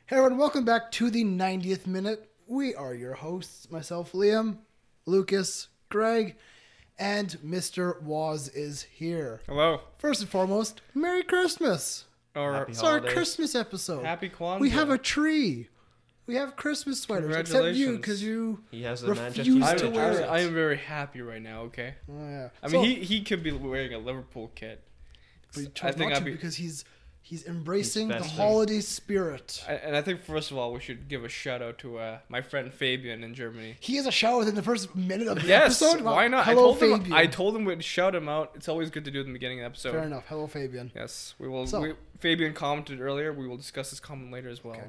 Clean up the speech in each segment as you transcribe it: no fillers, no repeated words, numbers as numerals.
Hey everyone, welcome back to the 90th minute. We are your hosts, myself, Liam, Lucas, Greg, and Mr. Waz is here. Hello. First and foremost, Merry Christmas. It's our Christmas episode. Happy Kwanzaa. We have a tree. We have Christmas sweaters, except you, because you refuse to wear it. I am very happy right now, okay? Oh, yeah. I mean, he could be wearing a Liverpool kit. But he chose not to because he's embracing the holiday spirit. And I think, first of all, we should give a shout-out to my friend Fabian in Germany. He has a shout within the first minute of the yes, episode? Why not? Hello, Fabian. I told him we'd shout him out. It's always good to do it in the beginning of the episode. Fair enough. Hello, Fabian. Yes, we will. Fabian commented earlier. We will discuss his comment later as well. Okay.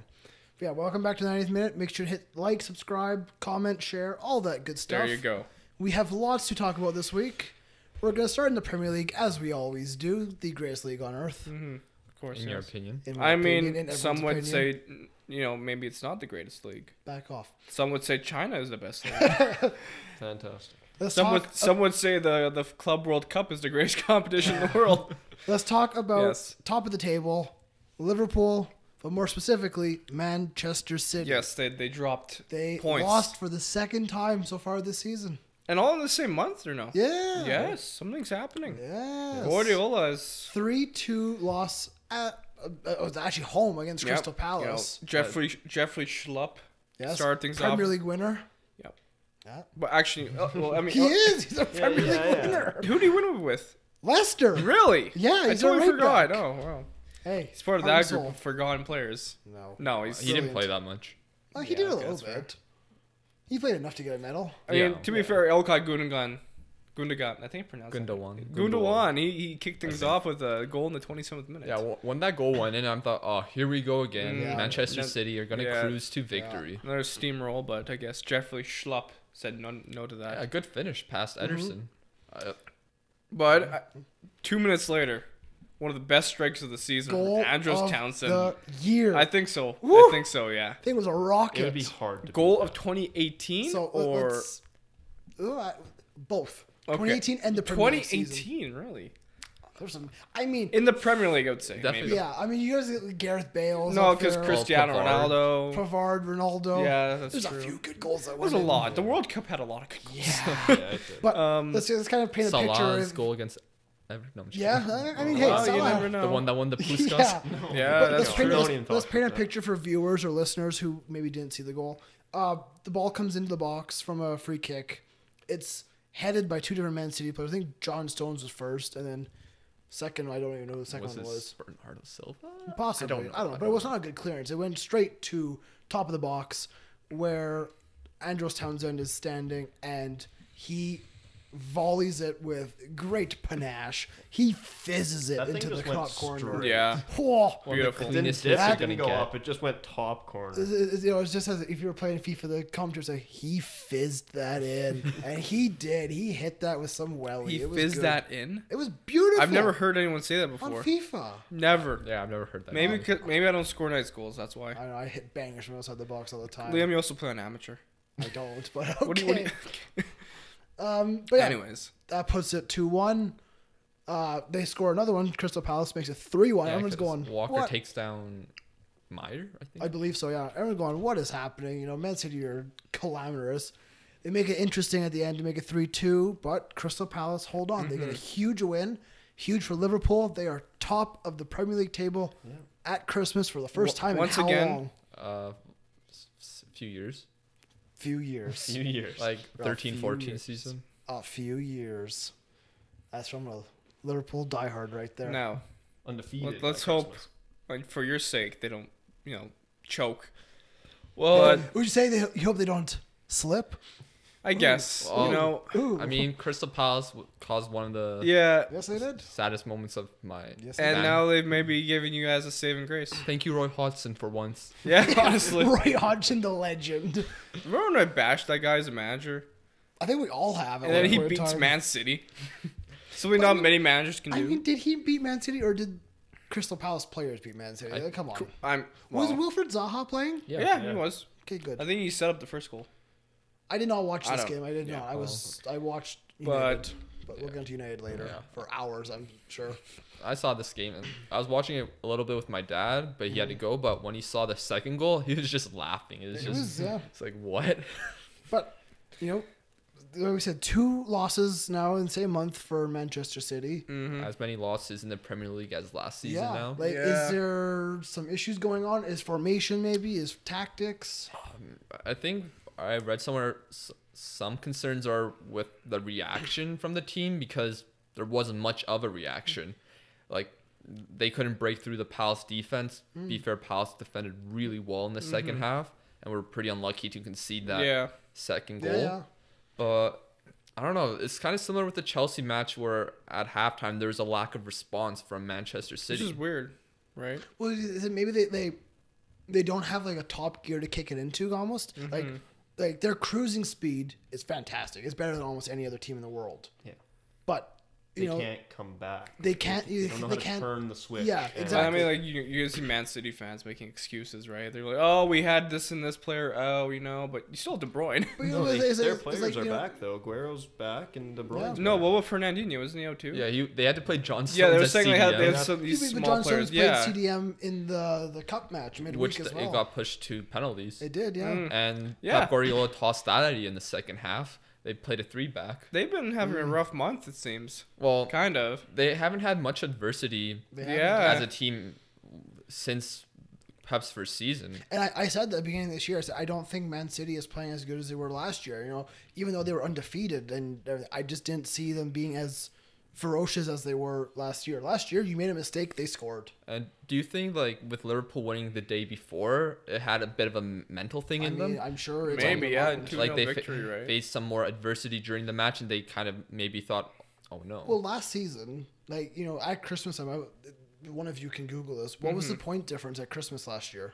Yeah, welcome back to the 90th minute. Make sure to hit like, subscribe, comment, share, all that good stuff. There you go. We have lots to talk about this week. We're going to start in the Premier League, as we always do, the greatest league on earth. Mm-hmm. Of course, in your opinion. I mean, some would say, maybe it's not the greatest league. Back off. Some would say China is the best league. Fantastic. Some would say the Club World Cup is the greatest competition in the world. Let's talk about top of the table, Liverpool, but more specifically, Manchester City. Yes, they dropped points. They lost for the second time so far this season. And all in the same month, or no? Yeah. Yes, something's happening. Yes. Guardiola is 3-2 loss at it was actually home against Crystal Palace. Jeffrey Schlupp started things off. Premier League winner. Yep. Yeah. But actually, I mean, he's a Premier League winner. Who did he win with? Leicester. Really? Yeah, he's I totally forgot. Back. Oh, wow. Hey, he's part of that group of forgotten players. No, he didn't play that much. Well, he did a little bit. He played enough to get a medal. I mean, to be fair, Ilkay Gundogan, I think I pronounced it. Gundogan. He kicked things off with a goal in the 27th minute. Yeah, when that goal went in, I thought, oh, here we go again. Manchester City are going to cruise to victory. Another steamroll, but I guess Jeffrey Schlupp said no to that. Yeah, a good finish past Ederson. But 2 minutes later, one of the best strikes of the season, goal Andros Townsend. The year. I think so. Woo! I think so, yeah. I think it was a rocket. It would be hard to goal of 2018 or both. Okay. 2018 and the Premier League 2018, season. really? There's some. I mean, in the Premier League, I would say. Definitely. Maybe. Yeah, I mean, you guys get Gareth Bale. No, because Cristiano Ronaldo, Pavard, Ronaldo. Yeah, that's There's true. a few good goals. There's a lot. The World Cup had a lot of good goals. Yeah, but let's kind of paint a picture. Salah's goal against. No, I mean, hey, Salah, you never know. The one that won the Puskas. Yeah, that's true. Let's paint a picture for viewers or listeners who maybe didn't see the goal. The ball comes into the box from a free kick. It's headed by two different Man City players. I think John Stones was first, and then second, I don't even know who the second one was. Bernardo Silva? Possibly. I don't know. But it was not a good clearance. It went straight to top of the box where Andros Townsend is standing, and he volleys it with great panache. He fizzes it into the top corner. Yeah. Oh, beautiful. It didn't go up. It just went top corner. It's just as if you were playing FIFA, the commentators say, he fizzed that in. And he did. He hit that with some welly. He fizzed that in? It was beautiful. I've never heard anyone say that before. On FIFA. Never. Yeah, I've never heard that. Maybe I don't score nice goals. That's why. I know. I hit bangers from outside the box all the time. Liam, you also play on amateur. I don't, but okay. What do you but yeah, anyways, that puts it 2-1. They score another one. Crystal Palace makes it 3-1. Everyone's going, Walker takes down Meyer, I think. I believe so, yeah. Everyone's going, what is happening? Man City are calamitous. They make it interesting at the end to make it 3-2, but Crystal Palace hold on. They get a huge win. Huge for Liverpool. They are top of the Premier League table at Christmas for the first time in how long? Few years. Few years. Like 13-14 season. A few years. That's from a Liverpool diehard right there. Now, undefeated. Let's hope, for your sake, they don't, choke. Well, would you say you hope they don't slip? I guess. I mean, Crystal Palace caused one of the yes, they did. saddest moments of my. Yes, and now they've maybe given you guys a saving grace. Thank you, Roy Hodgson, for once. Yeah, honestly. Roy Hodgson, the legend. Remember when I bashed that guy as a manager? I think we all have. And then he beats Man City. So not many managers can do. I mean, did he beat Man City or did Crystal Palace players beat Man City? Come on. Was Wilfred Zaha playing? Yeah, he was. Okay, good. I think he set up the first goal. I did not watch this game. I did not. I watched United, but we'll get to United later for hours, I'm sure. I saw this game and I was watching it a little bit with my dad, but he had to go. But when he saw the second goal, he was just laughing. It's like, what? But, like we said, 2 losses now in the same month for Manchester City. As many losses in the Premier League as last season now. Is there some issues going on? Is formation maybe? Is tactics? I think I read somewhere some concerns are with the reaction from the team because there wasn't much of a reaction. Like, they couldn't break through the Palace defense. Be fair, Palace defended really well in the second half, and we're pretty unlucky to concede that second goal. Yeah. But I don't know. It's kind of similar with the Chelsea match where at halftime there was a lack of response from Manchester City. Which is weird, right? Well, is it maybe they don't have like a top gear to kick it into almost? Like their cruising speed is fantastic. It's better than almost any other team in the world. Yeah. But they can't come back. They can't. They don't know how to turn the switch. Yeah, exactly. I mean, like you see Man City fans making excuses, right? They're like, "Oh, we had this and this player. Oh, but you still have De Bruyne." But, their players are back though. Aguero's back and De Bruyne's No, back. what about Fernandinho? Wasn't he out too? Yeah, they had to play John Stones. Yeah, they were saying CDM, they had some these small John players. Stones played CDM in the cup match midweek which as well. it got pushed to penalties. It did, yeah. And Pep Guardiola tossed that at you in the second half. They played a 3-back. They've been having a rough month, it seems. Well, kind of. They haven't had much adversity as a team since Pep's first season. And I said at the beginning of this year, I said, I don't think Man City is playing as good as they were last year. Even though they were undefeated, and I just didn't see them being as ferocious as they were last year. Last year, you made a mistake, they scored. And do you think, like, with Liverpool winning the day before, it had a bit of a mental thing in them? I'm sure it's maybe, yeah. Like, they victory, right? faced some more adversity during the match, and they kind of maybe thought, oh, no. Well, last season, at Christmas time, one of you can Google this. What was the point difference at Christmas last year?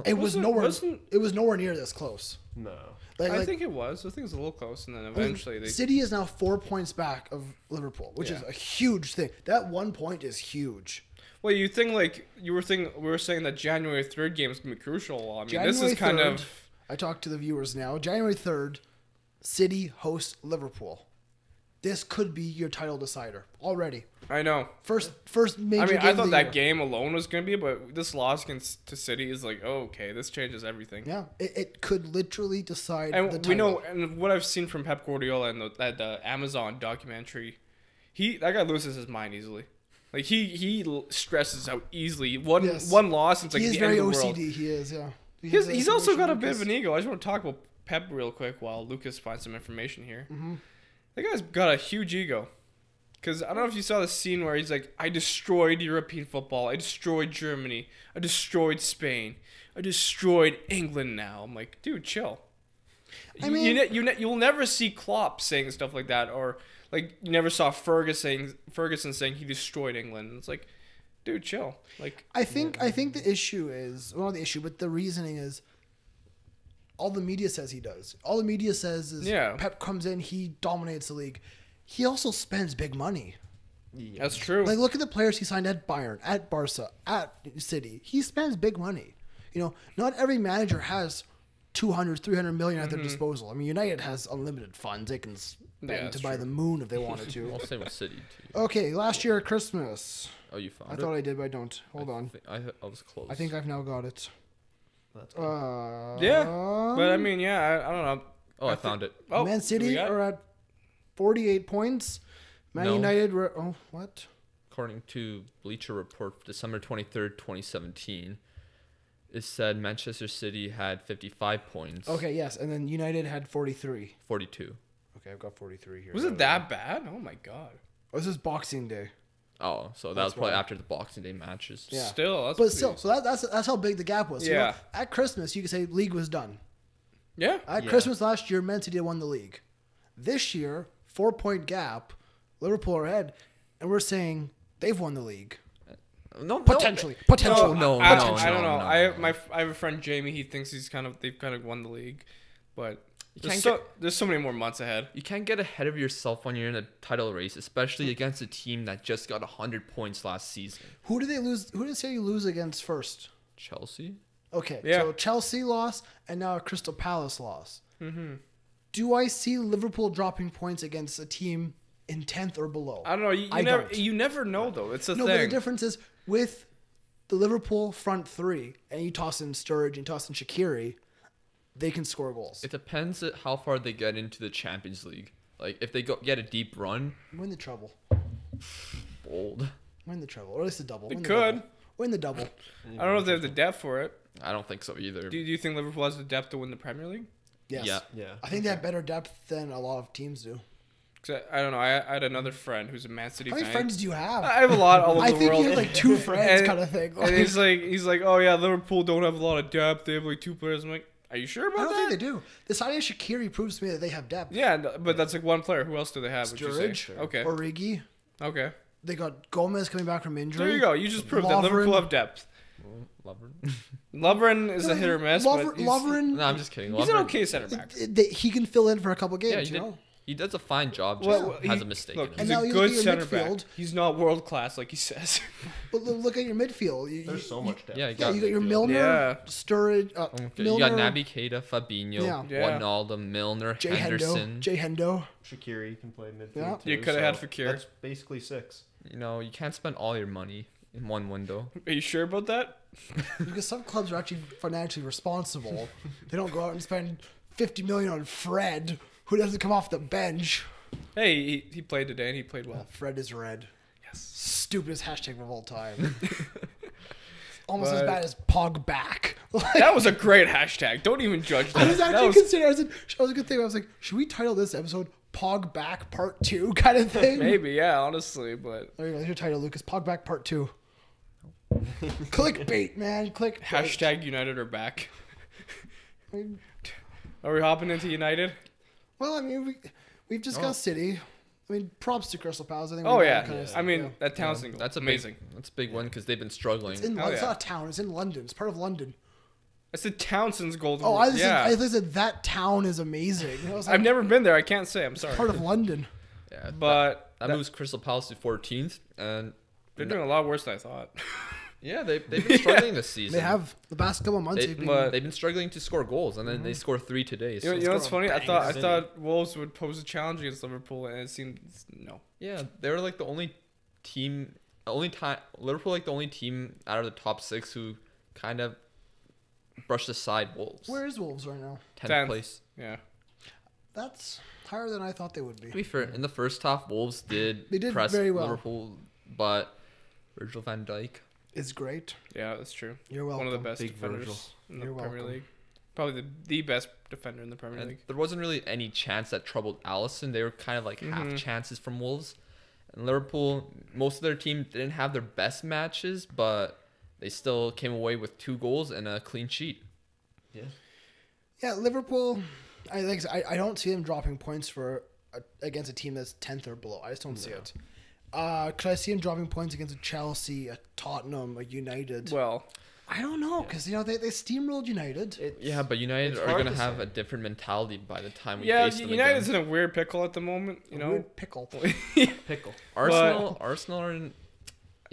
It was nowhere near this close. No. I think it was. I think it was a little close, and then eventually City is now 4 points back of Liverpool, which is a huge thing. That 1 point is huge. Well, you think we were saying that January 3rd game is gonna be crucial. I mean, January this is kind 3rd, of. I talked to the viewers now. January 3rd, City hosts Liverpool. This could be your title decider already. I know. First major game. I thought that game alone was going to be, but this loss to City is like, oh, okay, this changes everything. Yeah, it could literally decide and the title. We know, and what I've seen from Pep Guardiola and the Amazon documentary, that guy loses his mind easily. Like he stresses out easily. One loss, it's like he is the very end of the OCD. world. He is, yeah. He's also got a bit of an ego. I just want to talk about Pep real quick while Lucas finds some information here. Mm-hmm. That guy's got a huge ego. Because I don't know if you saw the scene where he's like, I destroyed European football. I destroyed Germany. I destroyed Spain. I destroyed England now. I'm like, dude, chill. I mean, you'll never see Klopp saying stuff like that. Or like you never saw Ferguson saying he destroyed England. It's like, dude, chill. Like I think the issue is, well, not the issue, but the reasoning is, all the media says he does. All the media says is Pep comes in, he dominates the league. He also spends big money. Yeah. That's true. Like, look at the players he signed at Bayern, at Barca, at City. He spends big money. Not every manager has 200, 300 million at their disposal. I mean, United has unlimited funds. They can spend to buy the moon if they wanted to. I'll say with City, too. Okay, last year at Christmas. Oh, you found it? I thought I did, but I don't. Hold on. I was close. I think I've now got it. That's yeah, but I mean, I don't know. I found it. Oh, Man City are at 48 points. United were... Oh, what? According to Bleacher Report, December 23rd, 2017, it said Manchester City had 55 points. Okay, yes, and then United had 43. 42. Okay, I've got 43 here. Was it that bad? Oh, my God. Oh, this is Boxing Day. Oh, so that was probably after the Boxing Day matches. Yeah. Still, that's how big the gap was. Yeah. At Christmas, you could say league was done. Yeah. At Christmas last year, Man City won the league. This year, 4-point gap, Liverpool are ahead, and we're saying they've won the league. Potentially. No. I don't know. I have a friend Jamie. He thinks they've kind of won the league, but there's so many more months ahead. You can't get ahead of yourself when you're in a title race, especially against a team that just got 100 points last season. Who did they lose? Who did City lose against first? Chelsea. Okay, yeah. So Chelsea lost, and now a Crystal Palace loss. Mm-hmm. Do I see Liverpool dropping points against a team in 10th or below. I don't know. You never know though. It's a thing. But the difference is with the Liverpool front three, and you toss in Sturridge and toss in Shaqiri, they can score goals. It depends on how far they get into the Champions League. Like if they get a deep run, Win the treble. bold. Win the treble, or at least the double. They Win the could. double. Win the double. I don't know if they have the depth for it. I don't think so either. Do you think Liverpool has the depth to win the Premier League? Yes. Yeah. Yeah. I think they have better depth than a lot of teams do. 'Cause I don't know. I had another friend who's a Man City How fan. many friends do you have? I have a lot all over I the think world. you have like 2 friends, And- kind of thing. And he's like, oh yeah, Liverpool don't have a lot of depth. They have like 2 players. I'm like, are you sure I about don't that? think they do. The signing of Shaqiri proves to me that they have depth. Yeah, but that's like one player. Who else do they have? Would you say? Sturridge, Okay. Origi. Okay. They got Gomez coming back from injury. There you go. You just proved that Lovren. Liverpool have depth. Lovren. Lovren is a hit or miss, but Lovren, No, I'm just kidding. he's an Lovren- okay center back. he can fill in for a couple Yeah, games, you know? he does a fine job. Just Well, has a mistake. Look, in he's it. now a you look good at your center back. midfield. He's not world class like he says. But look at your midfield. There's so much depth. Yeah, you Yeah, you got your midfield. Milner, Yeah. Sturridge, Okay, Milner, you got Naby Keita, Fabinho, Yeah. Yeah. Wijnaldum, Milner, Jay Henderson. Hendo. Shaqiri can play midfield Yeah. too. You coulda had Fekir. That's basically 6. You know, you can't spend all your money in one window. Are you sure about that? Because some clubs are actually financially responsible. They don't go out and spend 50 million on Fred, who doesn't come off the bench. Hey, he played today and he played well. Fred is red. Yes. Stupidest hashtag of all time. Almost as But- bad as Pog back. Like, That was a great hashtag. Don't even judge that. I was That actually was- considering. I was a good thing. I was like, should we title this episode "Pog Back Part 2" kind of thing? maybe, yeah, honestly, but There you go. There's your title, Lucas. Pog Back Part 2. Clickbait, man. Clickbait. hashtag United are back. I mean, Are we hopping into United? well, I mean, we've discussed City. I mean, props to Crystal Palace. I think. Oh we yeah, kinda- I mean yeah. that Townsend goal. That's amazing. That's a big one because they've been struggling. It's in Oh, It's yeah. not a town. It's in London. It's part of London. I said Townsend's goal. Oh, I yeah. said that town is amazing. I was like, I've never been there. I can't say. I'm sorry. part of London. Yeah, But that moves Crystal Palace to 14th, and they're doing a lot worse than I thought. yeah, they've been struggling this season. They have the past couple months. They, They've been, but- they've been struggling to score goals, and then they score 3 today. So You know what's funny? I bang thought Wolves would pose a challenge against Liverpool, and it seemed no. yeah, they're like the only team, Liverpool like the only team out of the top 6 who kind of brushed aside Wolves. where is Wolves right now? 10th place. Yeah. That's higher than I thought they would be. To be fair, in the first half, Wolves did They did press very well. Liverpool, but Virgil van Dijk. It's great. Yeah, that's true. You're welcome. One of the best Big defenders Virgil. in the You're Premier welcome. League. Probably the best defender in the Premier And League. there wasn't really any chance that troubled Allison. They were kind of like half chances from Wolves. And Liverpool, most of their team didn't have their best matches, but they still came away with 2 goals and a clean sheet. Yeah. Yeah, Liverpool. I don't see them dropping points against a team that's 10th or below. I just don't see it. Could I see them dropping points against a Chelsea, a Tottenham, a United? Well, I don't know because they steamrolled United. Yeah, but United it's are hard going to to have say. a different mentality by the time we yeah, face them United's again. in a weird pickle at the moment. You know, Weird pickle. Pickle. Arsenal are an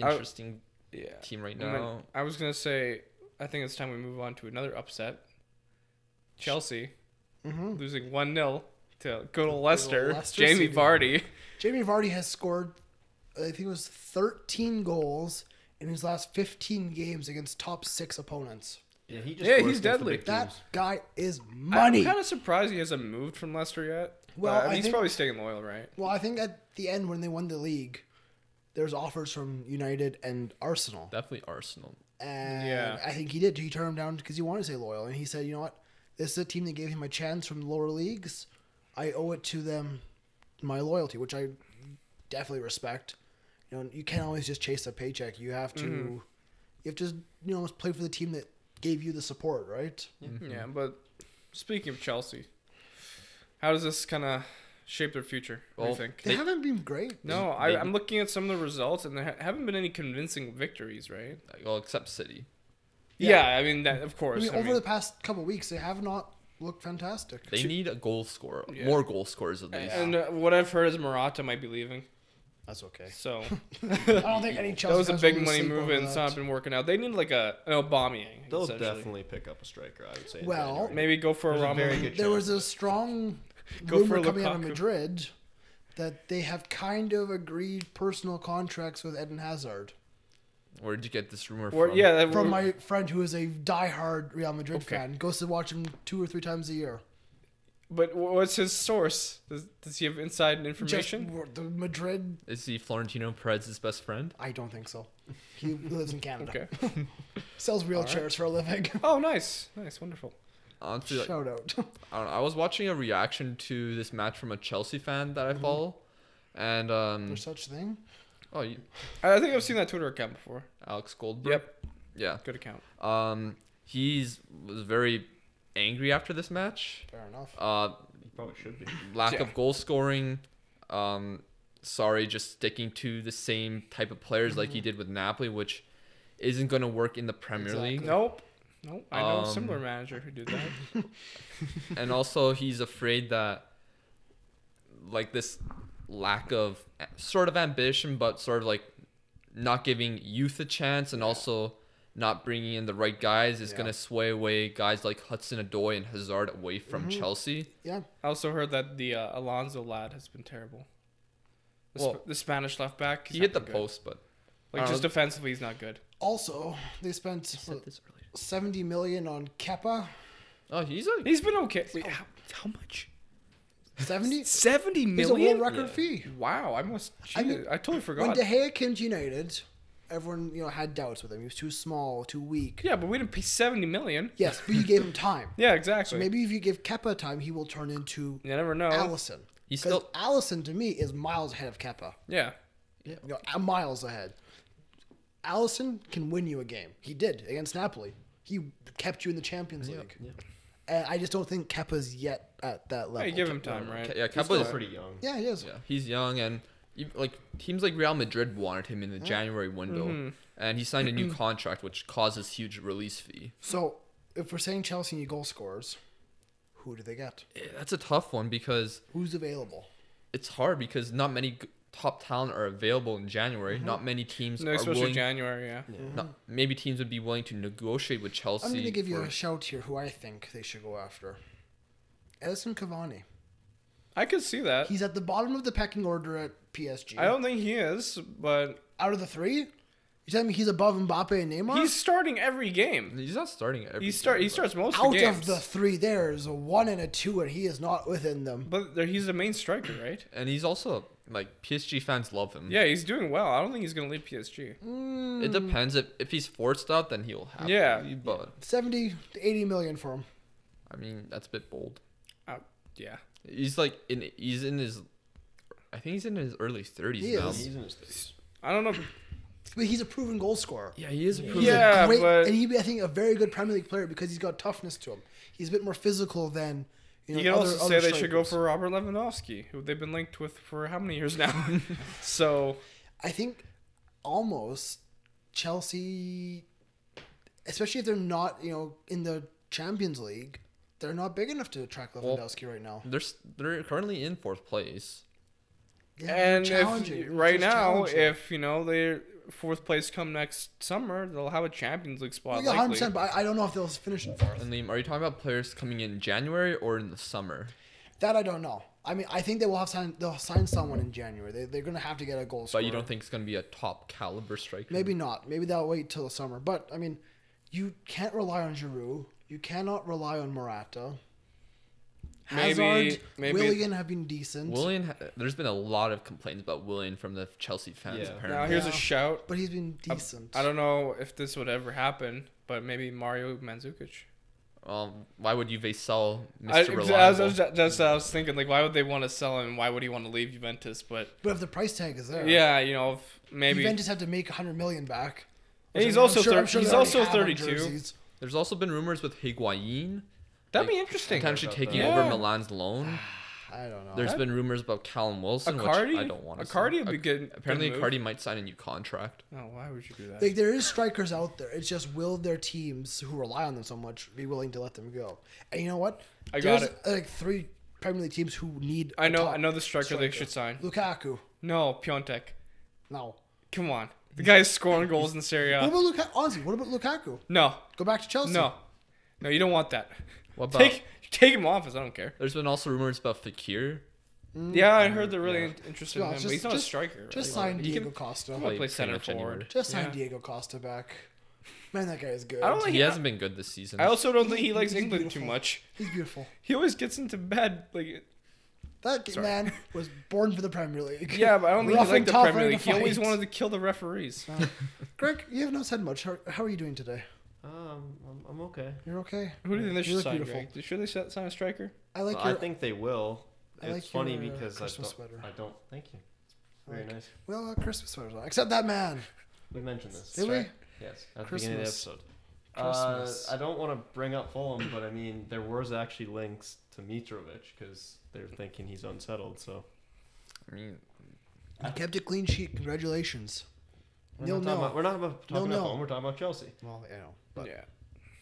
I- interesting yeah. team right And then now. I was gonna say, I think it's time we move on to another upset. Chelsea Mm-hmm. losing 1-0 to good old Leicester. Leicester Jamie City. Vardy. Jamie Vardy has scored, I think it was 13 goals in his last 15 games against top 6 opponents. Yeah, he just Yeah, scores he's against the deadly. big That teams. guy is money. I'm kind of surprised he hasn't moved from Leicester yet. Well, But I he's think- probably staying loyal, right? Well, I think at the end when they won the league, there's offers from United and Arsenal. Definitely Arsenal. And Yeah. I think he did. He turned him down because he wanted to stay loyal. And he said, you know what? This is a team that gave him a chance from the lower leagues. I owe it to them my loyalty, which I definitely respect. You know, you can't always just chase a paycheck. You have to, you have to, play for the team that gave you the support, right? Yeah, but speaking of Chelsea, how does this kind of shape their future? What do Well, you think? They haven't been great. No, I'm looking at some of the results, and there haven't been any convincing victories, right? Well, except City. Yeah, I mean that, of course. over the past couple of weeks, they have not looked fantastic. They need a goal scorer. Yeah. More goal scorers at least. and what I've heard is Morata might be leaving. That's okay. So I don't think any Chelsea that was a fans big will money sleep move, over and it's not that. been working out. They need like an Aubameyang. They'll essentially. definitely pick up a striker, I would say. in Well, January. Maybe go for a There's a very Ramos. good There was chance. a strong Go for rumor coming out of Lukaku. Madrid that they have kind of agreed personal contracts with Eden Hazard. Where did you get this rumor Or, from? yeah, From my friend who is a diehard Real Madrid Okay. fan. Goes to watch him 2 or 3 times a year. But what's his source? Does he have inside information? Just the Madrid. Is he Florentino Perez's best friend? I don't think so. He lives in Canada. Okay. Sells wheelchairs for a living. Oh, nice, wonderful. Honestly, like, Shout out. I don't know, I was watching a reaction to this match from a Chelsea fan that I follow, and There's such thing. I think I've seen that Twitter account before. Alex Goldberg. Yep, Yeah. good account. Was very angry after this match. Fair enough. He probably should be. Lack of goal scoring. Sorry, just sticking to the same type of players like he did with Napoli, which isn't going to work in the Premier League. Nope. I know a similar manager who did that. And also, he's afraid that, like, this lack of sort of ambition, but sort of like not giving youth a chance, and also not bringing in the right guys is going to sway away guys like Hudson-Odoi and Hazard away from Chelsea. Yeah. I also heard that the Alonso lad has been terrible. The Spanish left back. He hit the good. post, but Like, just defensively, he's not good. Also, they spent 70 million on Kepa. Oh, he's been okay. Wait, how much? 70? 70 He's a million? world record fee. Wow, I totally forgot. When De Gea came to United, everyone had doubts with him. He was too small, too weak. Yeah, but we didn't pay 70 million. Yes, but you gave him time. Yeah, So exactly. maybe if you give Kepa time, he will turn into You never know. Allison. He's Because still Allison, to me, is miles ahead of Kepa. Yeah. Miles ahead. Allison can win you a game. He did against Napoli. He kept you in the Champions League. yeah. And I just don't think Kepa's yet at that level. Hey, give him time, right? Yeah, He's Kepa still is pretty young. Yeah, he is. Yeah, he's young, and like teams like Real Madrid wanted him in the January window, and he signed a new contract, which causes huge release fee. So, if we're saying Chelsea need goal scorers, who do they get? That's a tough one because Who's available? it's hard because not many top talent are available in January. Not many teams No, are especially willing. January, yeah. Maybe teams would be willing to negotiate with Chelsea. I'm going to give you for- a shout here who I think they should go after. Edison Cavani. I could see that. He's at the bottom of the pecking order at PSG. I don't think he is, but Out of the 3? You telling me he's above Mbappe and Neymar? he's starting every game. He's not starting every. He game, starts most of Out the games. of the 3, there's a 1 and a 2, and he is not within them. But he's the main striker, right? and he's also like PSG fans love him. Yeah, he's doing well. I don't think he's going to leave PSG. It depends if he's forced out, then he'll have. Yeah. to leave, but 70 to 80 million for him. I mean that's a bit bold. Yeah. He's in his. I think he's in his early 30s He now. is. He's in his 30s. I don't know. But he's a proven goal scorer. Yeah, he is. He's Yeah, a great, but- and he'd be, I think, a very good Premier League player because he's got toughness to him. He's a bit more physical than You can also say they should go for Robert Lewandowski, who they've been linked with for how many years now? So I think almost Chelsea, especially if they're not, in the Champions League, they're not big enough to attract Lewandowski right now. They're currently in 4th place. Yeah, and they're if challenging. right It's just now, challenging. if they're 4th place come next summer, they'll have a Champions League spot. Yeah, likely. 100%, but I don't know if they'll finish in 4th. And Liam, are you talking about players coming in January or in the summer? That I don't know. I mean, I think they'll sign someone in January. They're going to have to get a goal scorer. But you don't think it's going to be a top caliber striker? Maybe not. Maybe they'll wait till the summer. But, I mean, you can't rely on Giroud. You cannot rely on Morata. Hazard, Maybe- Willian have been decent. There's been a lot of complaints about Willian from the Chelsea fans. Yeah. Apparently. Now here's a Yeah. shout. But he's been decent. I don't know if this would ever happen, but maybe Mario Mandzukic. Why would Juve sell I Mr. Reliable? was thinking, like, why would they want to sell him? Why would he want to leave Juventus? But But if the price tag is there, yeah, if maybe Juventus had to make 100 million back. And he's I'm also sure- thir- I'm sure he's they already also have on 32. jerseys. There's also been rumors with Higuain That'd be interesting. potentially about taking that. over Yeah. Milan's loan. I don't know. There's been rumors about Callum Wilson, which Icardi? I don't want to. Icardi would be good. Apparently, good move. Icardi might sign a new contract. Oh, why would you do that? Like, there is strikers out there. It's just will their teams who rely on them so much be willing to let them go? And you know what? I got There's, it. like 3 Premier League teams who need. I a know top the striker they should sign. Lukaku. No, Piontek. No. Come on. The guy's scoring goals in Serie What A. about Lukaku? Honestly, what about Lukaku? No, Go back to Chelsea. no, you don't want that. What about? Take him off us. I don't care. There's been also rumors about Fekir. Yeah, I heard they're really interested in Yeah, him, but he's not a striker. Just right? sign He Diego can Costa. play pretty center much forward. anywhere. Just sign Yeah. Diego Costa back. Man, that guy is good. I don't think He hasn't been good this season. I also don't think he likes He's England beautiful. too much. He's beautiful. He always gets into bad like. That Sorry. man was born for the Premier League. Yeah, but I don't think Rough he liked and the tough, Premier ready League. to He always fight. wanted to kill the referees. Greg, you have not said much. How are you doing today? I'm okay. You're okay? Who do you think they You should look sign? beautiful. Greg? Should they sign a striker? I like I your. think they will. I It's like funny your, because Christmas sweater. I don't. Thank you. Very Like- nice. Well, Christmas sweaters on. Except that man. We mentioned this. Did we? Yes, at the beginning of the Christmas. episode. Christmas. I don't want to bring up Fulham, but I mean, there was actually links to Mitrovic because they're thinking he's unsettled. So I mean, You kept a clean sheet. Congratulations. we're not talking about Nil-nil. Fulham. We're talking about Chelsea. Well, I know. But Yeah.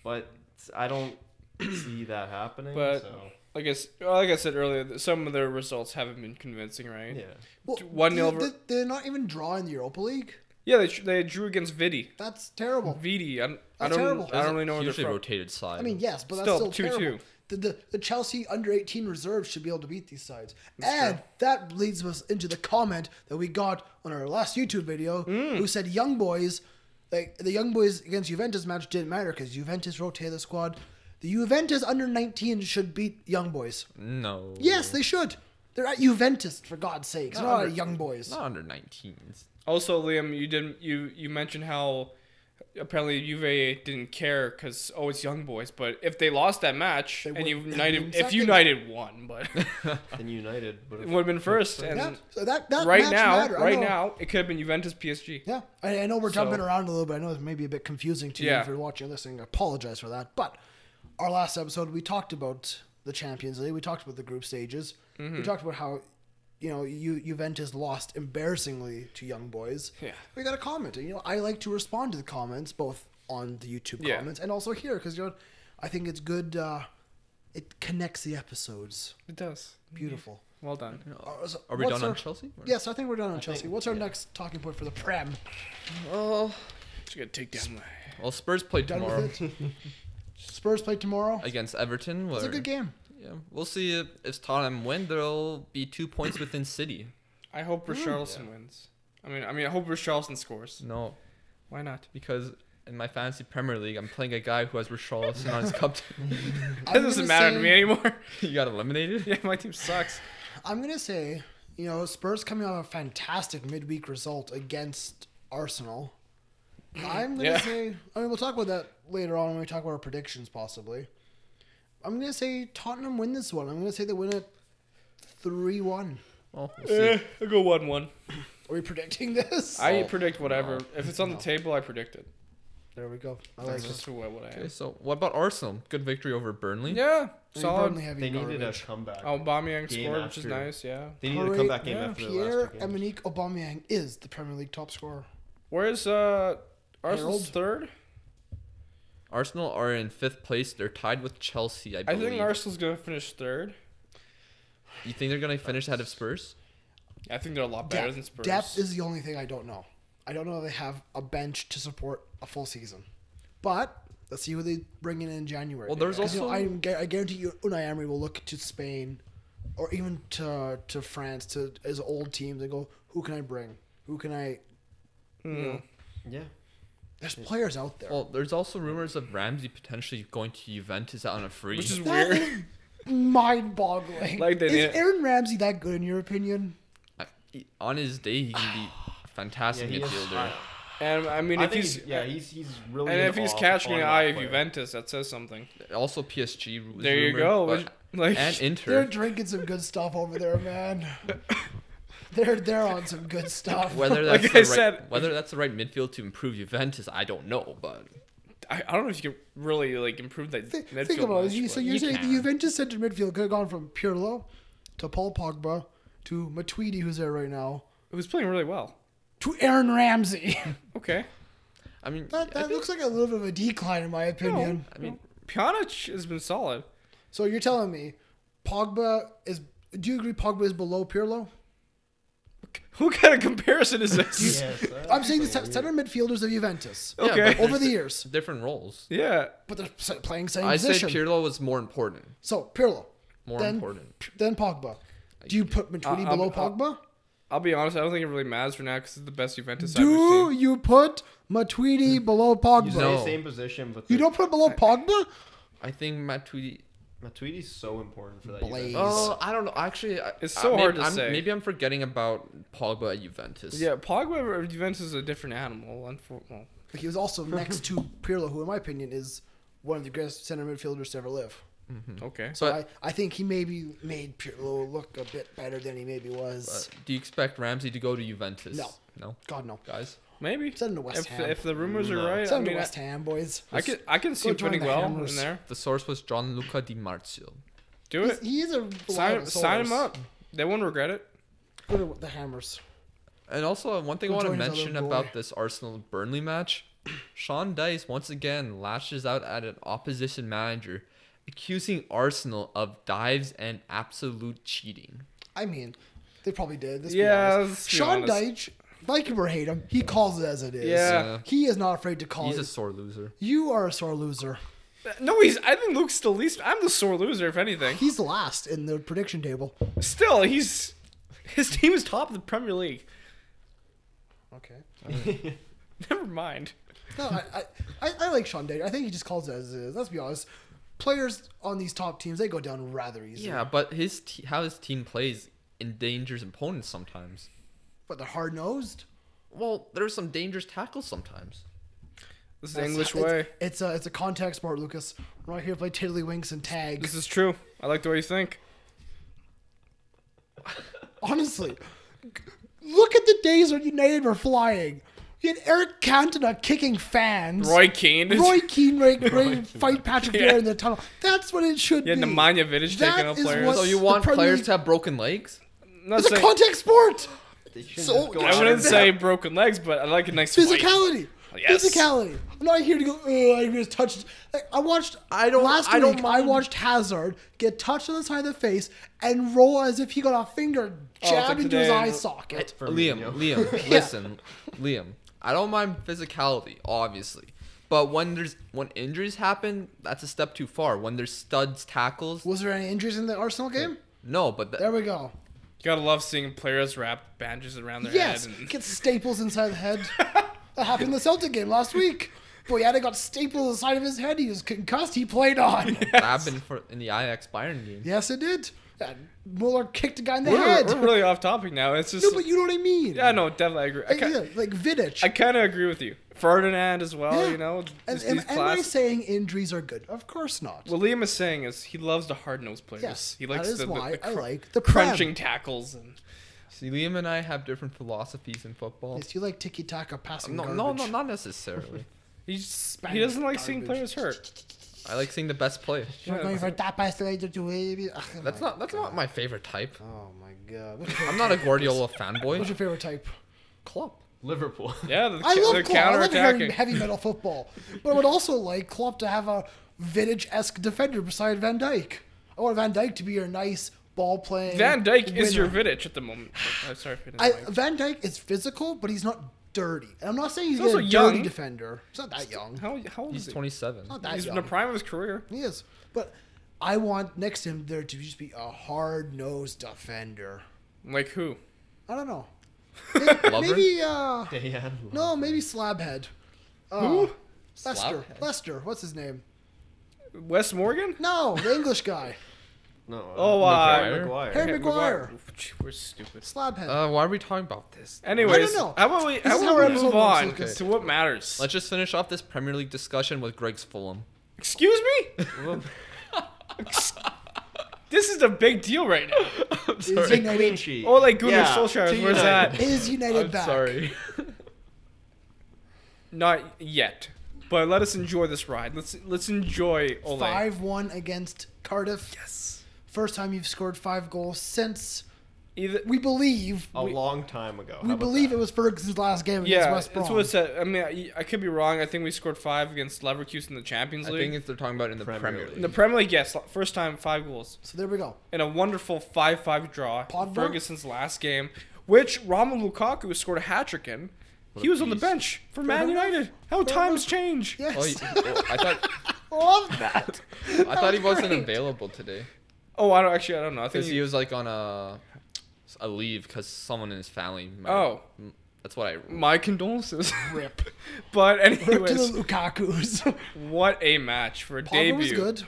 But I don't see that happening. But- so Like I said earlier, some of their results haven't been convincing, right? yeah, well, 1-0 They're not even drawing the Europa League. Yeah, they drew against Vidi. That's terrible. Vidi. I That's don't. terrible. I don't really know where they're hugely from. rotated side. I mean, yes, but that's Still still 2-2. terrible. The Chelsea under-18 reserves should be able to beat these sides. That's And true. that leads us into the comment that we got on our last YouTube video, who said young boys, like the young boys against Juventus match didn't matter because Juventus rotated the squad. The Juventus under-19 should beat young boys. no. Yes, they should. They're at Juventus, for God's sakes. Not Not under- at young boys. Not under 19s. Also, Liam, you mentioned how apparently Juve didn't care because it's young boys. But if they lost that match They and would- United, they'd if be United won, but then United it would have been first. And Yeah, so that right match now, mattered. I know. it could have been Juventus PSG. Yeah, I know we're So- jumping around a little bit. I know it's maybe a bit confusing to you Yeah. if you're watching or listening. I apologize for that. But our last episode, we talked about the Champions League. We talked about the group stages. Mm-hmm. We talked about how, Juventus lost embarrassingly to young boys. Yeah. We got a comment. And, I like to respond to the comments, both on the YouTube Yeah. comments and also here, because, I think it's good. It connects the episodes. It does. Beautiful. Well done. So Are we what's done on our- Chelsea? Or- Yes, I think we're done on I Chelsea. think- What's our yeah. next talking point for the Prem? Oh, Just gonna take down my. well, Spurs play Done tomorrow with it? Spurs play tomorrow. against Everton. It's a where- good game. Yeah, we'll see if Tottenham win. There'll be 2 points within City. I hope Richarlison wins. I mean, I hope Richarlison scores. No, Why not? because in my fantasy Premier League, I'm playing a guy who has Richarlison on his cup team. That doesn't matter to me anymore. You got eliminated. Yeah, my team sucks. I'm gonna say, Spurs coming off a fantastic midweek result against Arsenal. I'm gonna Yeah. say, we'll talk about that later on when we talk about our predictions, possibly. I'm gonna say Tottenham win this one. I'm gonna say they win it 3-1. Well, we'll see. I'll go 1-1. Are we predicting this? I Oh, predict whatever. no. If it's on the table, I predict it. There we go. I like That's it. just what I Okay, am. so what about Arsenal? Good victory over Burnley. Yeah, They solid. Burnley heavy they needed a garbage. comeback. Aubameyang Game scored, which is after- nice. Yeah. They needed a Hooray. comeback game Yeah. after their last two games. Pierre-Emerick Aubameyang is the Premier League top scorer. Where's Arsenal's third? Arsenal are in 5th place. They're tied with Chelsea, I I believe. think Arsenal's gonna finish third. You think they're gonna finish ahead of Spurs? I think they're a lot better than Spurs. Depth is the only thing I don't know. I don't know if they have a bench to support a full season. But let's see who they bring in January. Well, there's 'Cause, also- I guarantee you Unai Emery will look to Spain or even to France, to his old teams, and go, who can I bring? Who can I... Yeah. There's players out there. Well, there's also rumors of Ramsey potentially going to Juventus on a free. Which is That weird. is mind-boggling. Like they is need- Aaron Ramsey that good in your opinion? On his day, he can be a fantastic Yeah, he is. midfielder. And I mean, I if think he's he's really. and an if he's off- catching the on-off eye of player. Juventus, that says something. Also, PSG. was There you rumored, go. but- Like and They're Inter. drinking some good stuff over there, man. They're on some good stuff. Whether Like that's I the right, said- whether that's the right midfield to improve Juventus, I don't know. But I don't know if you can really improve that Think midfield about much, it. So but- you're you saying the can. Juventus center midfield could have gone from Pirlo to Paul Pogba to Matuidi, who's there right now, It was playing really well. to Aaron Ramsey. Okay. I mean, that looks like a little bit of a decline in my opinion. I mean, Pjanic has been solid. So you're telling me Pogba is... Do you agree Pogba is below Pirlo? What kind of comparison is this? Yes, I'm saying the that's center midfielders of Juventus yeah, Okay. but over the there's years, different roles. Yeah. but they're playing same I say position. Pirlo was more important. So Pirlo, More then important. then Pogba, Do you put Matuidi below Pogba? I'll be honest. I don't think it really matters for now because it's the best Juventus I've ever Do seen. you put Matuidi below Pogba? You say No. same position, but You don't put below Pogba? I think Matuidi. Matuidi's so important for that. Blaze. Juventus. Oh, I don't know. Actually, It's so hard to I'm, say. Maybe I'm forgetting about Pogba at Juventus. Yeah, Pogba at Juventus is a different animal. Well, He was also next to Pirlo, who, in my opinion, is one of the greatest center midfielders to ever live. okay. So But- I think he maybe made Pirlo look a bit better than he maybe was. Do you expect Ramsey to go to Juventus? No. No, God, no. guys. Maybe. Send him to West Ham. If the rumors are No. right, Send I him to mean, West Ham, boys. I can see Go him join fitting the well Hammers. in there. The source was Gianluca Di Marzio. Do it. He is a Sign reliable him source. up. They won't regret it. Go to the Hammers. And also, one thing Go I want to join his mention other boy. about this Arsenal-Burnley match, Sean Dyche once again lashes out at an opposition manager, accusing Arsenal of dives and absolute cheating. I mean, they probably did. Let's Yeah, be honest. let's be Sean honest. Dyche, like him or hate him, he calls it as it is. Yeah. He is not afraid to call He's it. a sore loser. You are a sore loser. No, I think Luke's the least. I'm the sore loser, if anything. He's last in the prediction table. Still, his team is top of the Premier League. Okay. Never mind. No, I like Sean Dyche. I think he just calls it as it is. Let's be honest. Players on these top teams, they go down rather easily. Yeah, but how his team plays endangers opponents sometimes. But they're hard nosed. Well, there's some dangerous tackles sometimes. This is the English way. It's a contact sport, Lucas. We're not here to play tiddlywinks and tag. This is true. I like the way you think. Honestly, look at the days when United were flying. You had Eric Cantona kicking fans. Roy Keane. Roy Keane ready to fight Patrick Vieira in the tunnel. That's what it should Yeah, be. Nemanja Vidic That taking out is players. what- So you the want Premier players League- to have broken legs? I'm not It's a saying, contact sport. They shouldn't So- just go I out wouldn't and- say broken legs, but I like a nice fight. Physicality. Yes. Physicality. I'm not here to go, I just touched. Like, last I don't week, I mind. watched Hazard get touched on the side of the face and roll as if he got a finger jabbed like into his today. eye socket. Liam, Firmino. listen, Liam. I don't mind physicality, obviously, but when injuries happen, that's a step too far. When there's studs tackles, Was there any injuries in the Arsenal game? no, but There we go. You gotta love seeing players wrap bandages around their Yes, head. And, get staples inside the head. That happened in the Celtic game last week. Boyata got staples on the side of his head. He was concussed. He played on. that happened in the Ajax Bayern game. Yes, it did. Muller kicked a guy in the we're head. really off topic now. It's just No, but you know what I mean. yeah, no, definitely I agree. Like Vidic. I kind of agree with you. Ferdinand as well. Yeah. You know, and just am these I class. saying injuries are good? Of course not. What Liam is saying is he loves the hard nosed players. Yes, he likes that is the why I cr- like the Prem. crunching tackles and See, Liam and I have different philosophies in football. Yes, you like tiki taka passing No, garbage. not necessarily. he Spanish doesn't like seeing garbage. players hurt. I like seeing the best play. You're going for that pass later to baby. That's not my favorite type. Oh my god. I'm not a Guardiola What's fanboy. your favorite type? Klopp. Liverpool. Yeah, the I love Klopp. I counter love heavy, attacking. heavy metal football. But I would also like Klopp to have a Vidic-esque defender beside Van Dijk. I want Van Dijk to be your nice ball playing. Van Dijk is your winner. Vidic at the moment. Sorry for the Van Dijk is physical, but he's not dirty. And I'm not saying he's, He's also a dirty young. defender. He's not that young. How old He's is he? 27. Not that He's in young. the prime of his career. He is. But I want next to him there to just be a hard-nosed defender. Like who? I don't know. Lovren? Maybe, Dejan no, maybe Slabhead. Who? Lester. Slabhead? Lester. What's his name? Wes Morgan? No, the English guy. No. Oh, Maguire. Harry Maguire. We're stupid. Slabhead. Why are we talking about this? Anyways, I don't know. how about we, This is how how our about we episode move works, on Lucas. to what matters? Let's just finish off this Premier League discussion with Greg's Fulham. Excuse me? This is a big deal right now. Is Clean United, sheet. Oh, like Gunnar Yeah, Solskjaer. to Where's United. that? is United I'm back? sorry. Not yet. But let us enjoy this ride. Let's enjoy Ole. 5-1 against Cardiff. Yes. First time you've scored 5 goals since Either we believe. A long time ago. We How about believe that? it was Ferguson's last game against yeah, West Brom. that's what it said. I mean, I could be wrong. I think we scored 5 against Leverkusen in the Champions I League. think they're talking about in the Premier Premier League. League. In the Premier League, yes. First time 5 goals. So there we go. In a wonderful 5-5 draw. Pogba? Ferguson's last game, which Romelu Lukaku scored a hat-trick in. He was on the bench for Man enough. United. How times change. Yes. I thought Love that. I thought he wasn't great. available today Oh, I don't know. I don't know. I think because he was like on a a leave because someone in his family. That's what I. My condolences. Rip. But Rip to the anyways, Lukaku's. what a match for a debut. Pogba was good.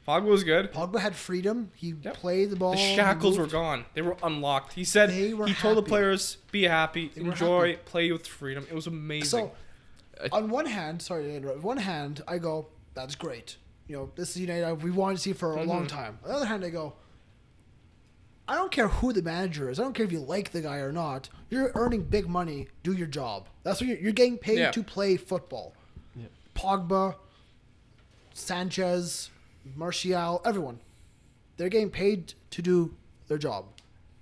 Pogba was good. Pogba had freedom. He played the ball. The shackles were gone. They were unlocked. He said he told the players, "Be happy, enjoy, play with freedom." It was amazing. So, on one hand, sorry to interrupt. On one hand, I go, "That's great. You know, this is United we wanted to see for a long time." On the other hand, I go, I don't care who the manager is. I don't care if you like the guy or not. You're earning big money. Do your job. That's what you're getting paid to play football. Yeah. Pogba, Sanchez, Martial, everyone. They're getting paid to do their job.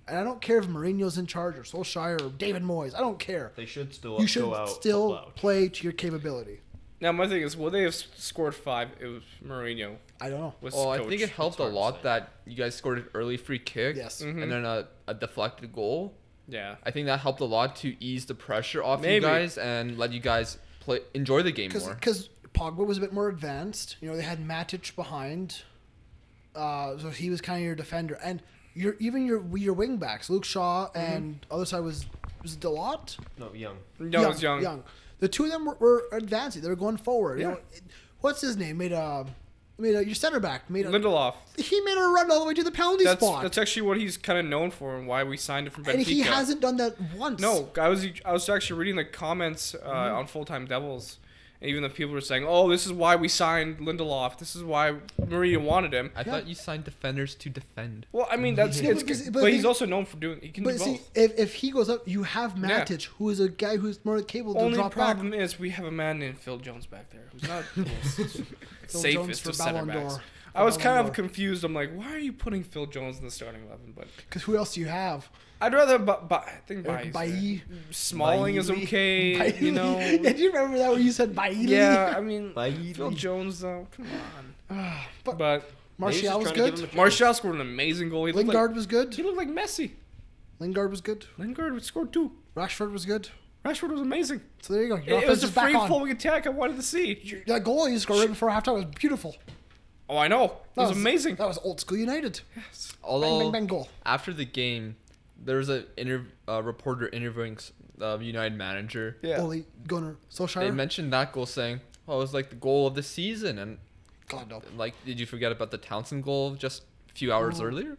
And I don't care if Mourinho's in charge or Solskjaer or David Moyes. I don't care. They should still You should go out still play to your capability. Now my thing is, will they have scored 5? It was Mourinho. I don't know. I think it helped a lot that you guys scored an early free kick. Yes. And then a deflected goal. Yeah. I think that helped a lot to ease the pressure off you guys and let you guys enjoy the game more. Because Pogba was a bit more advanced. You know, they had Matic behind. So he was kind of your defender. And your wing backs, Luke Shaw and other side was it Delot? No, Young. No, it was Young. Young. The two of them were advancing. They were going forward. Yeah. You know, what's his name? Your center back Lindelof. He made a run all the way to the penalty spot. That's actually what he's kind of known for and why we signed him from Benfica. And he hasn't done that once. No, I was actually reading the comments on Full Time Devils, and even the people were saying, "Oh, this is why we signed Lindelof. This is why Maria wanted him." I thought you signed defenders to defend. Well, I mean that's but he's also known for doing. He can do both. But see, if he goes up, you have Matic, who is a guy who's more capable to Only drop back. problem is we have a man named Phil Jones back there who's not the most safest of center backs. I was kind of confused. I'm like, why are you putting Phil Jones in the starting 11? But because who else do you have? I'd rather. I think Bailly. Smalling is okay. Bailly. You know. Did you remember that when you said Bailly? Yeah, I mean, Bailly. Phil Jones though. Come on. But Martial was good. Martial scored an amazing goal. Lingard was good. He looked like Messi. Lingard was good. Lingard scored 2. Rashford was good. Rashford was amazing. So there you go. Your It was a offense is back on. free-flowing attack I wanted to see. That goal you scored right before halftime was beautiful. Oh, I know. It was amazing. That was old school United. Yes. Although Bang, bang, bang, goal. after the game, there was a reporter interviewing the United manager. Yeah. Ole Gunnar Solskjaer. They mentioned that goal, saying, "Oh, it was like the goal of the season," and God no. like, did you forget about the Townsend goal just a few hours earlier?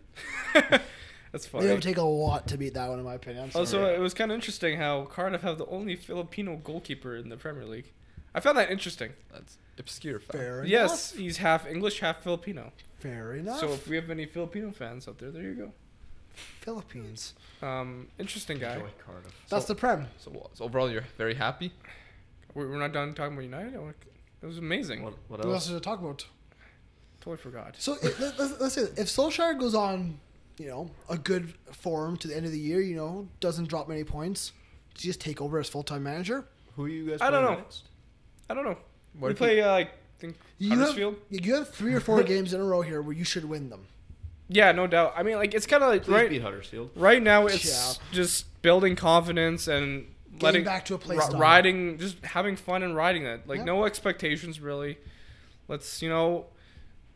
That's It funny. would take a lot to beat that one, in my opinion. I'm sorry. Also, it was kind of interesting how Cardiff have the only Filipino goalkeeper in the Premier League. I found that interesting. That's obscure. Fact. Fair Yes, enough. he's half English, half Filipino. Fair enough. So if we have any Filipino fans out there, there you go. Philippines. Interesting guy. Enjoy Cardiff. That's the Prem. So overall, you're very happy. We're not done talking about United. It was amazing. What What else else? is to talk about? Totally forgot. So let's say if Solskjaer goes on, a good form to the end of the year, doesn't drop many points, does he just take over as full-time manager? Who are you guys I don't playing know. next? I don't know. What We if play, I think, You Huddersfield. have 3 or 4 games in a row here where you should win them. Yeah, no doubt. I mean, like it's kind of like Please beat Huddersfield. right now. It's just building confidence and letting back to a play style. riding, just having fun and riding it. Like Yeah. no expectations really. Let's the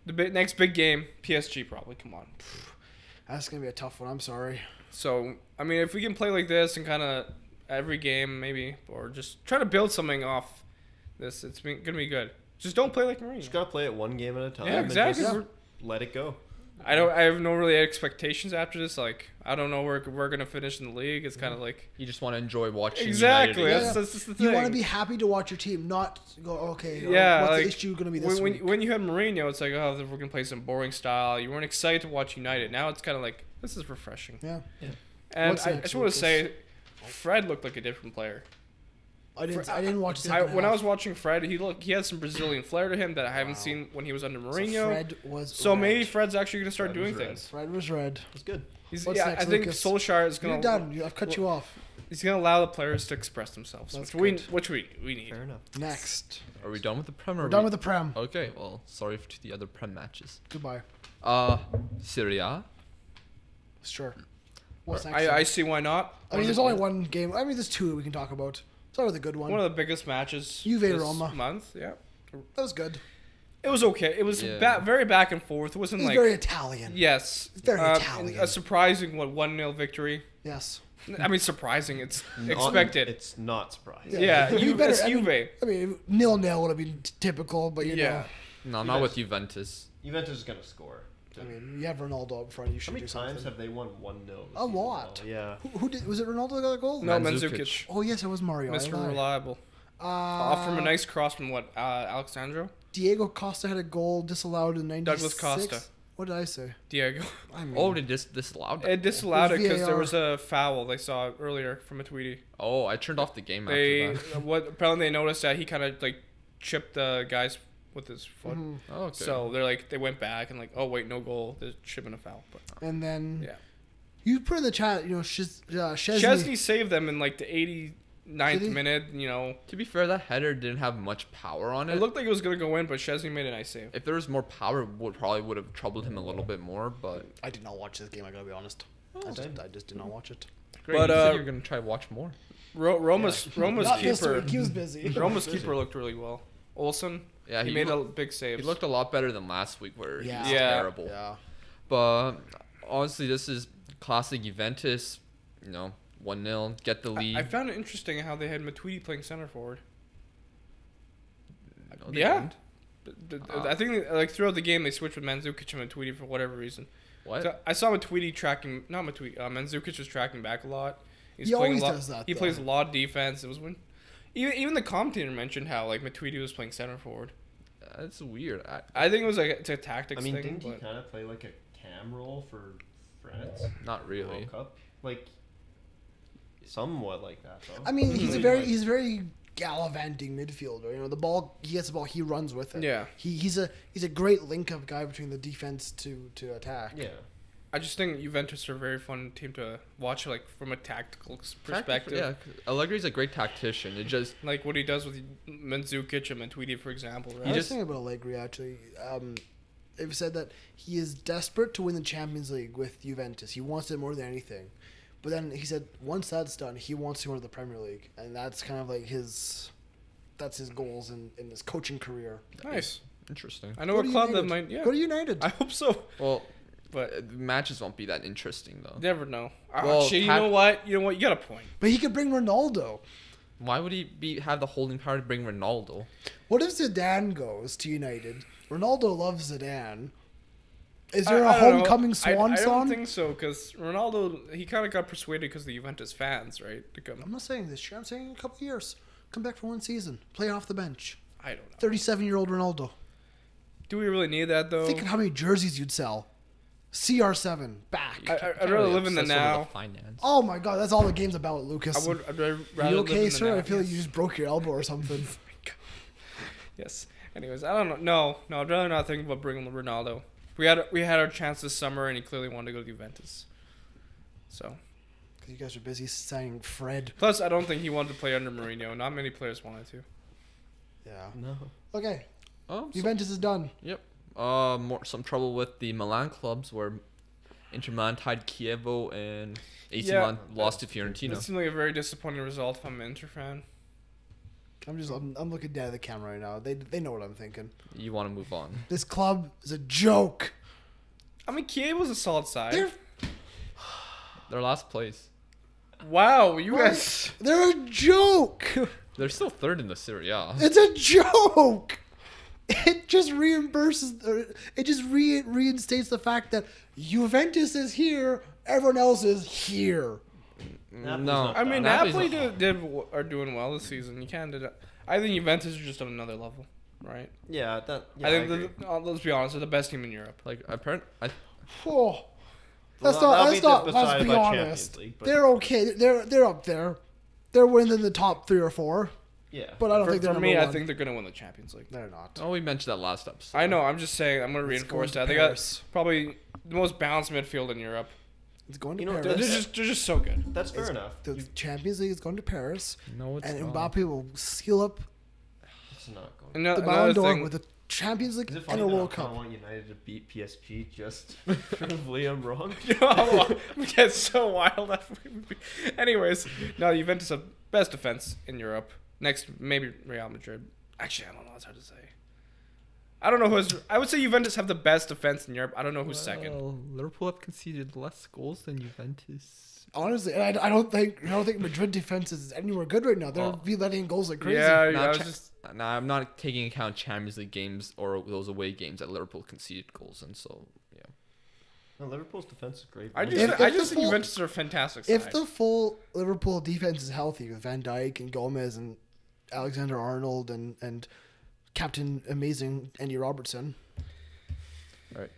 next big game, PSG probably. Come on. That's gonna be a tough one. I'm sorry. So I mean, if we can play like this and kind of every game maybe, or just try to build something off this, gonna be good. Just don't play like Mourinho. Just gotta play it one game at a time. Yeah, and exactly. just let it go. I have no really expectations after this. Like I don't know where we're gonna finish in the league. It's kind of like you just want to enjoy watching? exactly. United. That's the thing. You want to be happy to watch your team, not go okay. Yeah, what's like, the issue gonna be this week? when you had Mourinho, it's like we're gonna play some boring style. You weren't excited to watch United. Now it's kind of like this is refreshing. Yeah. And What's I next, just want to Lucas? say, Fred looked like a different player. I didn't watch the second When I half. was watching Fred, he had some Brazilian flair to him that I haven't seen when he was under Mourinho. So Fred was So red. maybe Fred's actually gonna start Fred doing was red. things. Fred was red. It's good. What's next, I think Lucas? Solskjaer is You're gonna done. I've cut you off. He's gonna allow the players to express themselves, That's which we need. Fair enough. Next. Are we done with the Prem? We're done with the Prem. Okay. Well, sorry to the other Prem matches. Goodbye. Serie A. Sure. What's next? I see why not. I mean, there's only one game. I mean, there's 2 we can talk about. Start with a good one. One of the biggest matches Juve this Roma. month. Yeah. That was good. It was okay. It was very back and forth. It wasn't It's like very Italian. yes, Very Italian. A surprising 1-0 victory. Yes. I mean, surprising. It's Not- expected. It's not surprising. Yeah, You it's I Juve. mean, 0-0 would have been typical, but you know. No, not with Juventus. Juventus is gonna score. I mean, you have Ronaldo up front. You should How many do something. times have they won 1-0? A lot. Yeah. Who did? Was it Ronaldo that got a goal? No, Mandzukic. Mandzukic. Oh yes, it was Mario. I Mr. lied. Reliable. Off from a nice cross from what? Alexandro? Diego Costa had a goal disallowed in 96. Douglas Costa. What did I say? Diego. I mean, Oh, they just disallowed It that. disallowed It it was because there VAR. was a foul they saw earlier from a Tweety. Oh, I turned off the game They after that. apparently they noticed that he kind of like chipped the guys with his foot. mhm. Oh, okay. So they went back and like, oh wait, no goal. There should have been a foul. But And then yeah, you put in the chat, you know, Chesney. Chesney saved them in like the 89th Did he? minute. You know, to be fair, that header didn't have much power on it it. looked like it was gonna go in, but Chesney made a nice save. If there was more power, it would have troubled him a little bit more. But I did not watch this game. I gotta be honest. I just did not watch it. great. But, you said you were gonna try to watch more. Roma's Not this keeper. week. He was busy. Roma's keeper looked really well. Olsen. Yeah, he made a big save. He looked a lot better than last week, where he was Yeah. terrible. Yeah. But honestly, this is classic Juventus. You know, 1-0, get the lead. I found it interesting how they had Matuidi playing center forward. No, they Yeah. didn't. I think like throughout the game they switched with Mandzukic and Matuidi for whatever reason. What? So I saw Matuidi tracking, not Matuidi. Mandzukic was tracking back a lot. He playing always a lot, does that, He though. plays a lot of defense. It was when even the commentator mentioned how like Matuidi was playing center forward. That's weird. I think it was like it's a tactics I mean, thing. didn't he But kind of play like a cam role for France? Not really. World Cup? Like, somewhat like that, though. I mean, he's Like- very gallivanting midfielder. You know, the ball, he gets the ball, he runs with it. Yeah. He's a great link up guy between the defense to attack. Yeah. I just think Juventus are a very fun team to watch, like from a tactical perspective. Yeah, 'cause Allegri's a great tactician. It just Like what he does with Mandzukic and Matuidi, for example. Right? I was thinking about Allegri actually. They've said that he is desperate to win the Champions League with Juventus. He wants it more than anything. But then he said once that's done, he wants to go to the Premier League, and that's kind of like his goals in his coaching career. Nice. interesting. I know Go a to club that United. might. Yeah. Go to United. I hope so. Well, But the matches won't be that interesting though. never know. Well, Actually, you Pat- know what? You got a point. But he could bring Ronaldo. Why would he have the holding power to bring Ronaldo? What if Zidane goes to United? Ronaldo loves Zidane. Is there a I don't know. homecoming swan I song? don't think so, because Ronaldo, he kind of got persuaded because the Juventus fans, right? To come. I'm not saying this year. I'm saying in a couple of years. Come back for one season. Play off the bench. I don't know. 37-year-old Ronaldo. Do we really need that though? Think of how many jerseys you'd sell. CR7 back. I'd rather live in the Obsessed over now. finance. Oh my god, that's all the game's about, Lucas. I'd rather you live okay, in the sir? now. I feel like Yes. you just broke your elbow or something. Yes. Anyways, I don't know. No, I'd rather not think about bringing Ronaldo. We had our chance this summer, and he clearly wanted to go to Juventus. So, Because you guys are busy signing Fred. plus I don't think he wanted to play under Mourinho. Not many players wanted to. Yeah. No. Okay, Oh, so, Juventus is done. yep. Some trouble with the Milan clubs where Inter Milan tied Chievo and AC Yeah. Milan lost to It Fiorentina. seemed like a very disappointing result if I'm an Inter fan. I'm looking down at the camera right now. They know what I'm thinking. You want to move on? This club is a joke. I mean, Kiev was a solid side. They're They're last place. Wow, you guys. they're a joke. They're still third in the Serie A. It's a joke. It just reinstates the fact that Juventus is here, everyone else is here. Napoli's No, not I mean, Napoli's Napoli are doing well this season. You can't deny. I think Juventus is just on another level, right? Yeah, I think let's be honest, they're the best team in Europe. like apparently, Oh, let's that'll be let's decided be by honest. Champions League, but- They're okay. They're up there. They're within the top 3 or 4, Yeah. but I don't For think they're me, number I one. think they're gonna win the Champions League. They're not. oh, we mentioned that last episode. I know. I'm just saying. I'm gonna It's reinforce going that. to They got Paris. probably the most balanced midfield in Europe. It's going to You know, They're Paris. just so good. That's fair enough. The Champions League is going to Paris, No, it's and not. Mbappe will seal up It's not going. And the another Ballon d'Or thing, with the Champions League Is it and funny a that World I kinda Cup. want United to beat PSG just to prove Liam wrong? we get so wild. Anyways, no, Juventus have best defense in Europe. Next, maybe Real Madrid. Actually, I don't know. It's hard to say. I don't know who's. I would say Juventus have the best defense in Europe. I don't know who's second. Liverpool have conceded less goals than Juventus. Honestly, I don't think Madrid defense is anywhere good right now. They're be letting in goals like crazy. Yeah, I'm not taking account Champions League games or those away games that Liverpool conceded goals, and so yeah. No, Liverpool's defense is great. I just think Juventus are a fantastic side. If the full Liverpool defense is healthy with Van Dijk and Gomez and Alexander-Arnold and Captain Amazing Andy Robertson, All right.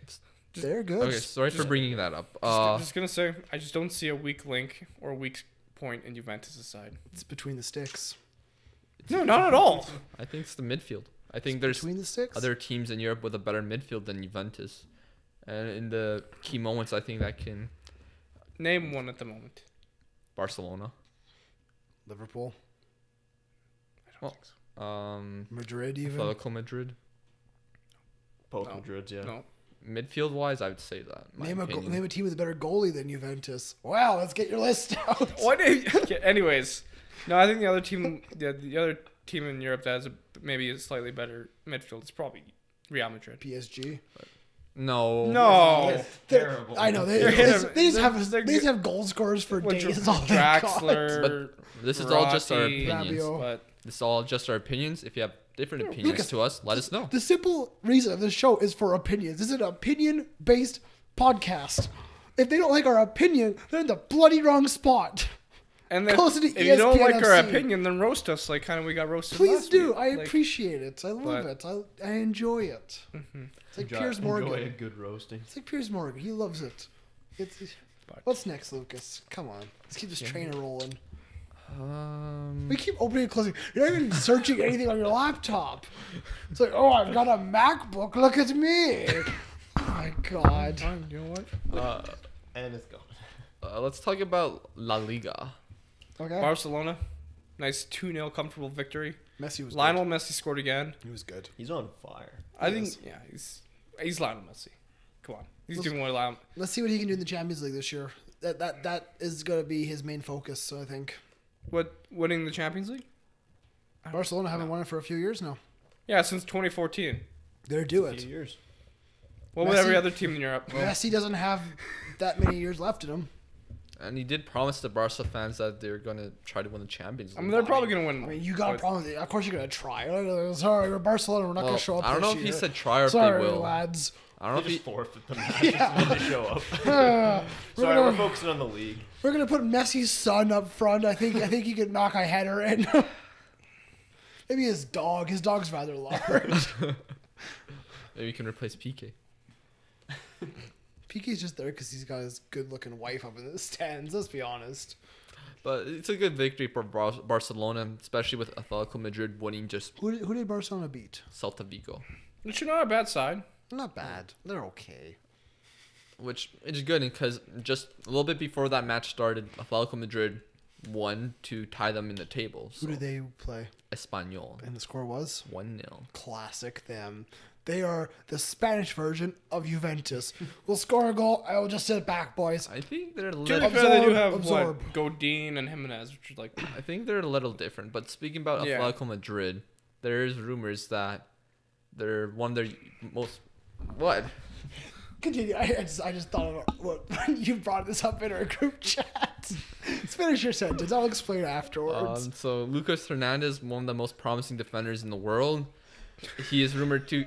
they're good. Okay, sorry for bringing that up. Just gonna say, I just don't see a weak link or a weak point in Juventus' side. It's between the sticks. No, not at all. I think it's the midfield. I think there's Between the sticks? other teams in Europe with a better midfield than Juventus. And in the key moments, I think that can... Name one at the moment. Barcelona. Liverpool. I don't think so. Madrid even. Atletico Madrid. Both No. Madrids, yeah. No. Midfield-wise, I would say that. Name a team with a better goalie than Juventus. Wow, let's get your list out. What? Okay, anyways, no, I think the other team in Europe that has maybe a slightly better midfield is probably Real Madrid. PSG. No. No. Terrible. I know they just have goal scorers for With days. Is all they got. Draxler. This is all just our Verratti, opinions. Rabiot. But This is all just our opinions. If you have different opinions Lucas, to us, let us know. The simple reason of this show is for opinions. This is an opinion-based podcast. If they don't like our opinion, they're in the bloody wrong spot. and then Close to the if you don't like our ESPN FC. opinion, then roast us like kind of we got roasted. Please last do. week. I Like, appreciate it. I love but- it. I enjoy it. It's like Piers Morgan. Enjoy a good roasting. It's like Piers Morgan. He loves it. But- What's next, Lucas? Come on. Let's keep this train rolling. Um, We keep opening and closing. You're not even searching anything on your laptop. It's like, oh, I've got a MacBook. Look at me. Oh, my God. Fine, you know what? And it's gone. let's talk about La Liga. Okay. Barcelona, nice 2-0 comfortable victory. Messi was Lionel Messi scored again. good. He was good. He's on fire. I He think, is. yeah, he's Lionel Messi. Come on, he's Let's- doing what Lionel. Let's see what he can do in the Champions League this year. That is going to be his main focus, so I think. What, winning the Champions League? Barcelona haven't won it for a few years now. Yeah, since 2014. They're due A it. few years. What with Messi- every other team in Europe? Messi doesn't have that many years left in him. And he did promise the Barca fans that they're going to try to win the Champions I League. mean, they're probably gonna win. I mean, you got a but- problem with it. Of course, you're going to try. Sorry, we're Barcelona. We're not going Well, to show up I don't know this if he year. said try or if Sorry, they will. lads. I don't know They if just he... forfeit the matches when they show up. We're Sorry, gonna- we're focusing on the league. We're gonna put Messi's son up front. I think he could knock a header in. Maybe his dog. His dog's rather large. Maybe you can replace PK. Pique's just there because he's got his good-looking wife up in the stands. Let's be honest. But it's a good victory for Barcelona, especially with Atletico Madrid winning just Who did Barcelona beat? Celta Vigo. Which is not a bad side. Not bad. They're okay. Which is good because just a little bit before that match started, Atletico Madrid won to tie them in the table. Who So did they play? Espanyol. And the score was 1-0. classic them. They are the Spanish version of Juventus. We'll score a goal. I will just sit back, boys. I think they're a To be little, fair, they do have absorb. what Godin and Jimenez, which is like I think they're a little different. But speaking about Yeah. Atletico Madrid, there is rumors that they're one of their most what? Continue. I just thought of what you brought this up in our group chat. Finish your sentence. I'll explain afterwards. So Lucas Hernandez, one of the most promising defenders in the world, he is rumored to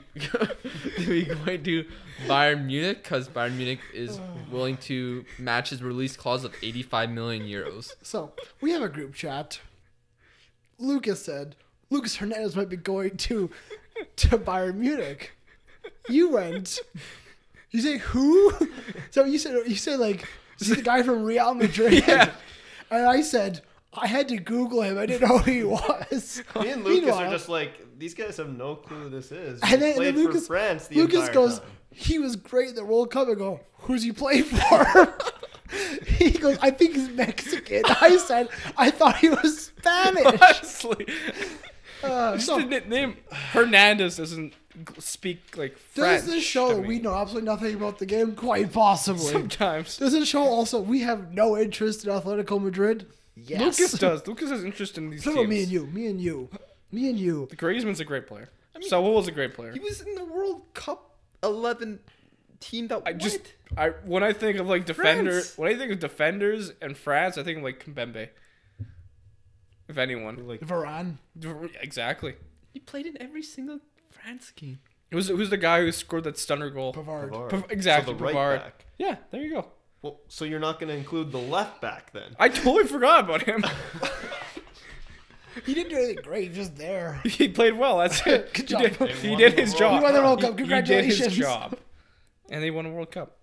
be going to Bayern Munich because Bayern Munich is willing to match his release clause of 85 million euros. So we have a group chat. Lucas said Lucas Hernandez might be going to Bayern Munich. You went. You say who? So you said like is he the guy from Real Madrid? Yeah. And I said I had to Google him. I didn't know who he was. Me and Lucas Meanwhile- are just like, these guys have no clue who this is. And He then played Lucas, for France the Lucas entire goes, time. he was great in the World Cup. I go, who's he play for? He goes, I think he's Mexican. I said, I thought he was Spanish. honestly. Just So, the name Hernandez doesn't speak like French. does this show to that me. we know absolutely nothing about the game? Quite possibly. Sometimes Does it show also we have no interest in Atletico Madrid? Yes. Lucas does. Lucas has interest in these What teams. about me and you? Me and you. Griezmann's a great player. Saul was a great player. He was in the World Cup 11 team that When I think of like France. when I think of defenders and France, I think of like Kimpembe. If anyone, Like Varane. exactly. He played in every single France game. Who's the guy who scored that stunner goal? Pavard. Pavard. Exactly, So the right Pavard. back. Yeah, there you go. Well, so you're not going to include the left back then? I totally forgot about him. He didn't do anything great. He was just there. He played well. That's it. Good He job. did, They he won did the his World job. You won the World He- Cup. Congratulations. He did his job. And they won a World Cup.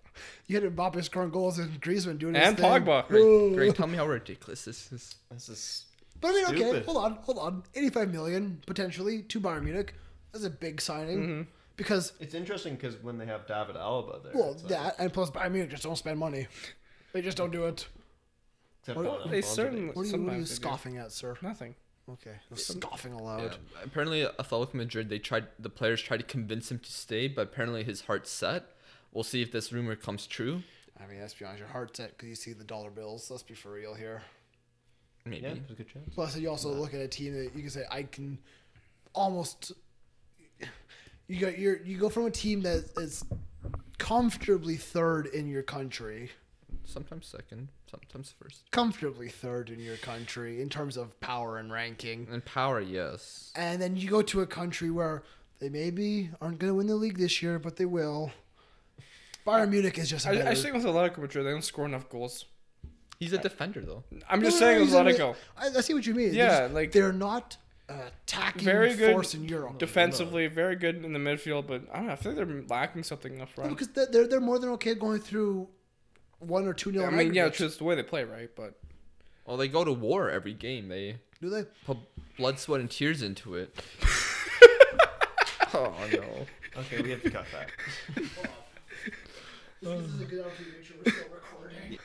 You had Mbappe scoring goals and Griezmann doing his And thing. Pogba. Greg, tell me how ridiculous this is. This is But I mean, okay, Stupid. hold on. 85 million potentially to Bayern Munich. That's a big signing Mm-hmm. because it's interesting because when they have David Alaba there, well, it's like- that and plus Bayern Munich just don't spend money. They just don't do it. except What- on They Alonso certainly- days. What are you Sometimes they do. scoffing at, sir? Nothing. Okay, scoffing aloud. Yeah, apparently, Atletico Madrid, the players tried to convince him to stay, but apparently his heart's set. We'll see if this rumor comes true. I mean, let's be honest, your heart's set because you see the dollar bills. Let's be for real here. Maybe. Yeah, there's a good chance. Plus, you also look at a team that you can say I can almost. You go from a team that is comfortably third in your country, Sometimes second, sometimes first. comfortably third in your country in terms of power and ranking, And power, yes. and then you go to a country where they maybe aren't going to win the league this year, but they will. Bayern Munich is just a better. I think with Atletico Madrid, they don't score enough goals. He's a defender, though. I'm just No, saying with he's a- Atletico. I see what you mean. Yeah, They're just- like- they're not attacking Very good force in Europe. Defensively, very good in the midfield, but I don't know. I feel like they're lacking something up front. Because they're more than okay going through 1 or 2-0. I mean, yeah, aggregates. it's just the way they play, right? But Well, they go to war every game. They Do they? put blood, sweat, and tears into it. Oh, no. Okay, we have to cut that.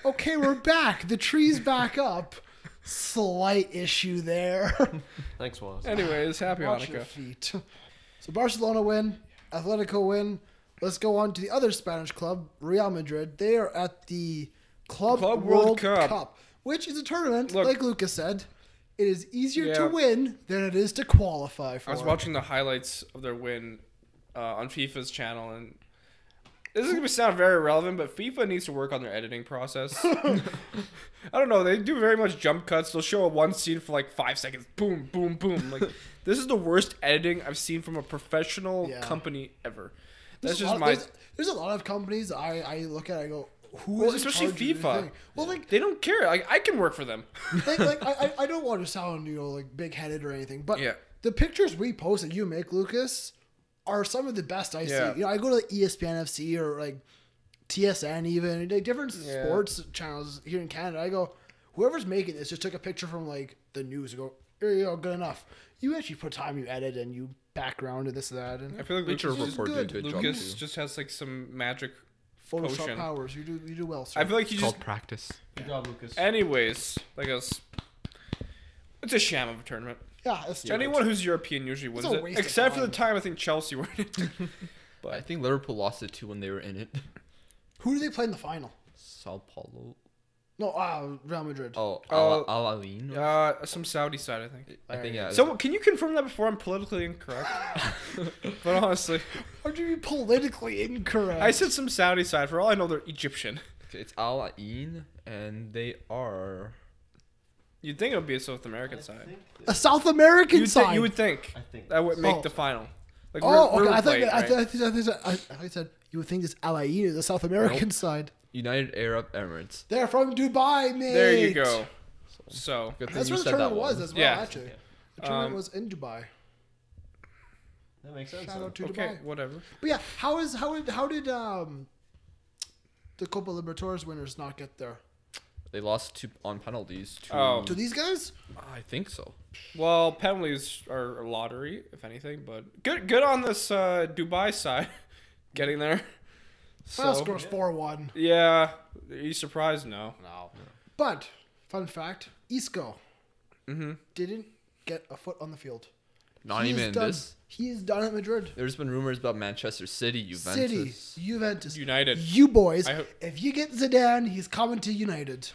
Okay, we're back. The tree's back up. Slight issue there. Thanks, Waz. anyways, happy Watch your Hanukkah. feet. So Barcelona win, Atletico win. Let's go on to the other Spanish club, Real Madrid. They are at the Club World World Cup. Cup, which is a tournament, Look. like Lucas said. It is easier Yeah. to win than it is to qualify for. I was watching the highlights of their win on FIFA's channel, and this is gonna sound very irrelevant, but FIFA needs to work on their editing process. I don't know. They do very much jump cuts. They'll show a one scene for like 5 seconds. Boom, boom, boom. Like this is the worst editing I've seen from a professional Yeah. company ever. There's That's a just lot- my. There's a lot of companies I look at. I go, who Well, is in especially charge of FIFA. anything? Well, like They don't care. Like I can work for them. I don't want to sound like big headed or anything, but Yeah. the pictures we post that you make, Lucas, are some of the best I Yeah. see. You know, I go to like ESPN FC or like TSN even like different Yeah. sports channels here in Canada. I go, whoever's making this just took a picture from like the news and go, here you go, good enough. You actually put time, you edit, and you background and this and that, and I feel like Feature Lucas, report did a good job, Lucas too. just has like some magic. Photoshop Potion. powers. You do well, sir. I feel like he It's just. called practice. Good job, Lucas. Anyways, like us. It's a sham of a tournament. yeah, it's Anyone who's European usually wins a it, waste of except for the time. time I think Chelsea were in it. But I think Liverpool lost it too when they were in it. Who do they play in the final? Sao Paulo. No, Real Madrid. Oh, Oh, Al Ain. Some Saudi side, I think. I think yeah. So, can you confirm that before I'm politically incorrect? But honestly, How do you be politically incorrect? I said some Saudi side. For all I know, they're Egyptian. It's Al Ain, and they are. You'd think it would be a South American side. a South American side. You would think I think that would make Oh. the final. Like Oh, River okay. I Plate, thought right? I said you would think this Al-Ain is the South American side. United Arab Emirates. They're from Dubai, mate. There you go. So, Good thing That's you where the said that tournament was one. as well, Yeah. actually. The tournament Um, was in Dubai. that makes sense. Shout though. out to okay, Dubai. whatever. But yeah, how did the Copa Libertadores winners not get there? They lost on penalties. To, Oh. To these guys? I think so. Well, penalties are a lottery, if anything. But good on this Dubai side, getting there. Final So, score's 4-1. yeah, are you surprised? No. No. But fun fact: Isco Mm-hmm. didn't get a foot on the field. Not He is even in done. this. He is done at Madrid. There's been rumors about Manchester City, Juventus. Juventus. United. You boys, I hope- if you get Zidane, he's coming to United.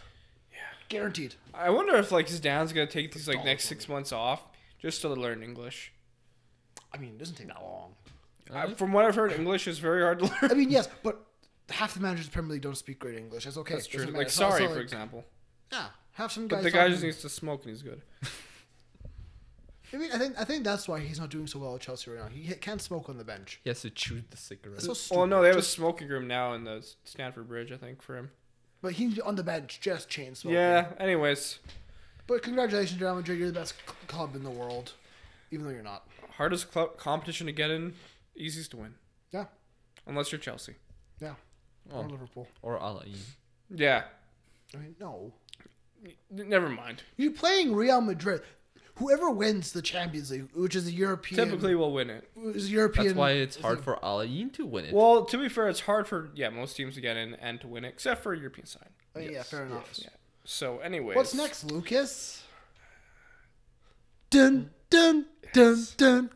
Yeah. Guaranteed. I wonder if like Zidane's gonna take these like next 6 months off just to learn English. I mean, it doesn't take that long. From what I've heard, English is very hard to learn. I mean, yes, but half the managers in the Premier League don't speak great English. That's okay. That's true. Doesn't Like matter. It's not Sorry, like- for example. Yeah, have some guys. But the guy just talking- needs to smoke and he's good. I mean, I think that's why he's not doing so well at Chelsea right now. He can't smoke on the bench. He has to chew the cigarette. That's so Oh stupid. no, they have Just- a smoking room now in the Stanford Bridge, I think, for him. But he's on the bench, just chain smoking. Yeah. Anyways, But congratulations, Real Madrid. You're the best club in the world, even though you're not. hardest competition to get in, easiest to win. Yeah. Unless you're Chelsea. Yeah. Oh. Or Liverpool. Or Alain. Yeah. I mean, no. Never mind. You're playing Real Madrid. Whoever wins the Champions League, which is a European, Typically, we'll win it. is a European. That's why it's hard for Alain to win it. Well, to be fair, it's hard for most teams to get in and to win it, except for a European side. I mean, yeah, fair enough. Yeah. So, anyways, What's next, Lucas? Dun dun dun dun.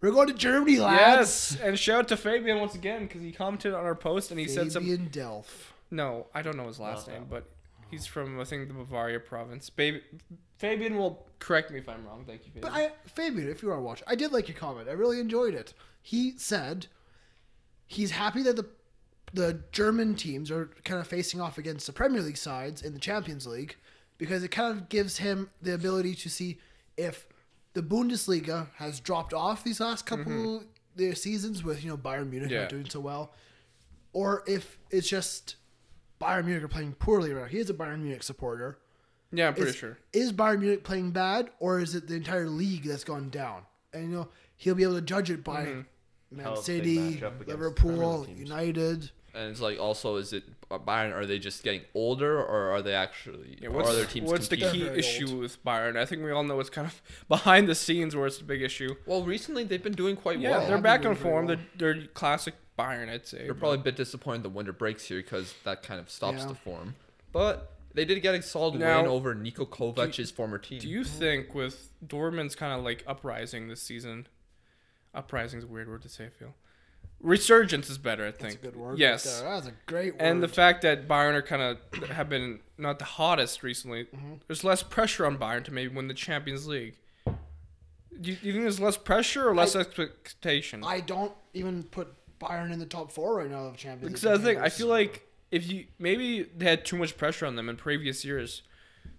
We're going to Germany, lads. Yes, and shout out to Fabian once again because he commented on our post and he said some. Fabian Delph. No, I don't know his last name, but he's from I think the Bavaria province. Fabian will correct me if I'm wrong. Thank you, Fabian. But Fabian, if you are watching, I did like your comment. I really enjoyed it. He said he's happy that the German teams are kind of facing off against the Premier League sides in the Champions League because it kind of gives him the ability to see if the Bundesliga has dropped off these last couple seasons with Bayern Munich not doing so well, or if it's just Bayern Munich are playing poorly right now. He is a Bayern Munich supporter. Yeah, I'm pretty sure. Is Bayern Munich playing bad, or is it the entire league that's gone down? And he'll be able to judge it by Man How they City, match up against the Liverpool, Premier League teams. United. And it's like, also, is it Bayern? Are they just getting older, or are they actually? Yeah, or are their teams what's the competing? key They're very issue with Bayern? I think we all know it's kind of behind the scenes where it's the big issue. Well, recently they've been doing quite Yeah, well. they're They've back been on doing very form. well. They're classic Bayern, I'd say. They're probably a bit disappointed the winter breaks here because that kind of stops Yeah. the form. But they did get a solid Now, win over Niko Kovac's former team. Do you think with Dortmund's kind of like uprising this season, uprising is a weird word to say, I feel. Resurgence is better, I think. That's a good word. Yes. right there. That's a great word. And the fact that Bayern are kind of have been not the hottest recently, there's less pressure on Bayern to maybe win the Champions League. Do you think there's less pressure or less expectation? I don't even put Bayern in the top 4 right now of Champions League. Because I think I contenders. feel like if you maybe they had too much pressure on them in previous years.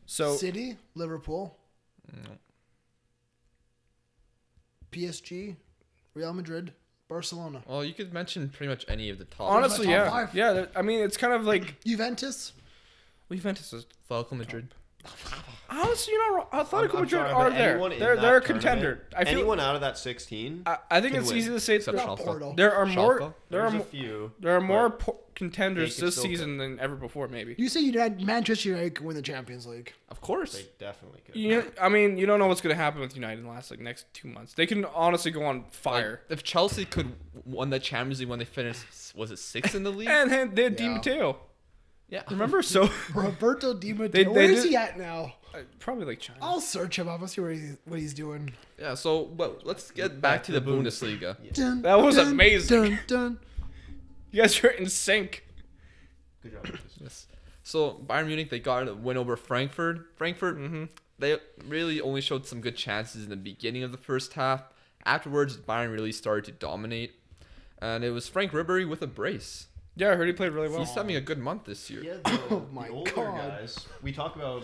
So City, Liverpool, No. PSG, Real Madrid, Barcelona, Well, you could mention pretty much any of the top. honestly, top yeah, five. yeah. I mean, it's kind of like Juventus. Juventus is. Falco Madrid. Honestly, you're not wrong. Atletico I'm Madrid sorry, are but there. anyone in They're that a contender. tournament, I feel. anyone out of that 16. I think can it's win. easy to say Except Not Schalke. Porto. there are more. Schalke? There There's are a mo- few. there are more but contenders they can this still season than ever before. Maybe. You say United, Manchester United can win the Champions League. Of course. They definitely could. I mean, you don't know what's going to happen with United in the last next 2 months. They can honestly go on fire. Like, if Chelsea could won the Champions League when they finished, was it 6th in the league? And then they had Di Yeah. Matteo. Yeah. Remember? So Roberto Di Matteo. They Where is did- he at now? probably like China. I'll search him up. I'll see what he's doing. Yeah. So, but let's get back to the Bundesliga. Dun, That was dun, amazing. Dun, dun. You guys are in sync. Good job. Lucas. Yes. So Bayern Munich, they got a win over Frankfurt. Frankfurt, they really only showed some good chances in the beginning of the first half. Afterwards, Bayern really started to dominate, and it was Frank Ribery with a brace. Yeah, I heard he played really well. He's having a good month this year. Yeah, Oh my the older God. guys. We talk about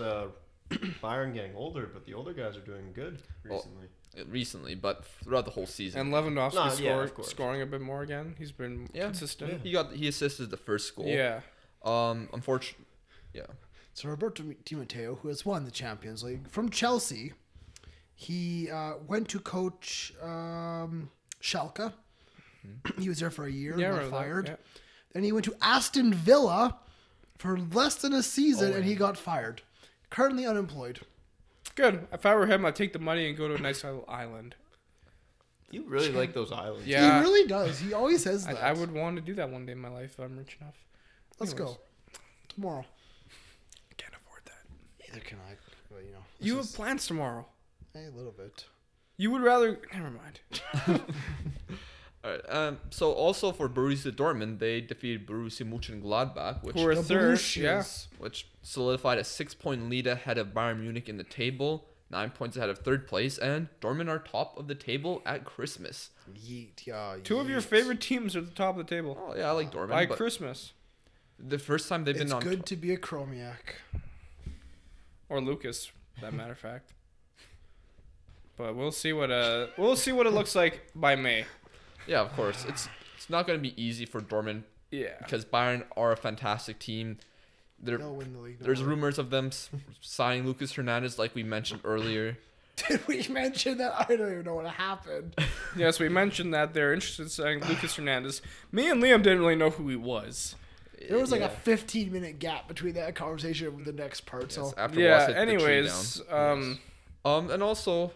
Bayern getting older, but the older guys are doing good recently. Recently, but throughout the whole season. And Lewandowski of course. scoring a bit more again. He's been consistent. He assisted the first goal. Yeah. Unfortunately, yeah. So Roberto Di Matteo, who has won the Champions League from Chelsea, he went to coach Schalke. He was there for a year and Yeah, got right, fired. yeah. Then he went to Aston Villa for less than a season, and he got fired. Currently unemployed. Good. If I were him, I'd take the money and go to a nice little island. You really like those islands. Yeah. He really does. He always says that. I would want to do that one day in my life if I'm rich enough. Let's Anyways. go tomorrow. I can't afford that. Neither can I. But, You have plans tomorrow. a little bit. You would rather. Never mind. All right. So also for Borussia Dortmund, they defeated Borussia Mönchengladbach, which Who are The third. Borussias. Yeah. which solidified a 6-point lead ahead of Bayern Munich in the table. 9 points ahead of third place, and Dortmund are top of the table at Christmas. Yeet, yeah. Two of your favorite teams are at the top of the table. Oh yeah, I like Dortmund. By but Christmas. the first time they've been It's on. good to be a Chromiak. Or Lucas, for that matter of fact. But we'll see what it looks like by May. Yeah, of course. It's not going to be easy for Dortmund Yeah. because Bayern are a fantastic team. They'll win the league. There's rumors of them signing Lucas Hernandez, like we mentioned earlier. Did we mention that? I don't even know what happened. Yes, we mentioned that they're interested in signing Lucas Hernandez. Me and Liam didn't really know who he was. There was like Yeah. a 15-minute gap between that conversation and the next part. So Yes, after Yeah, Ross hit the tree anyways, down. And also,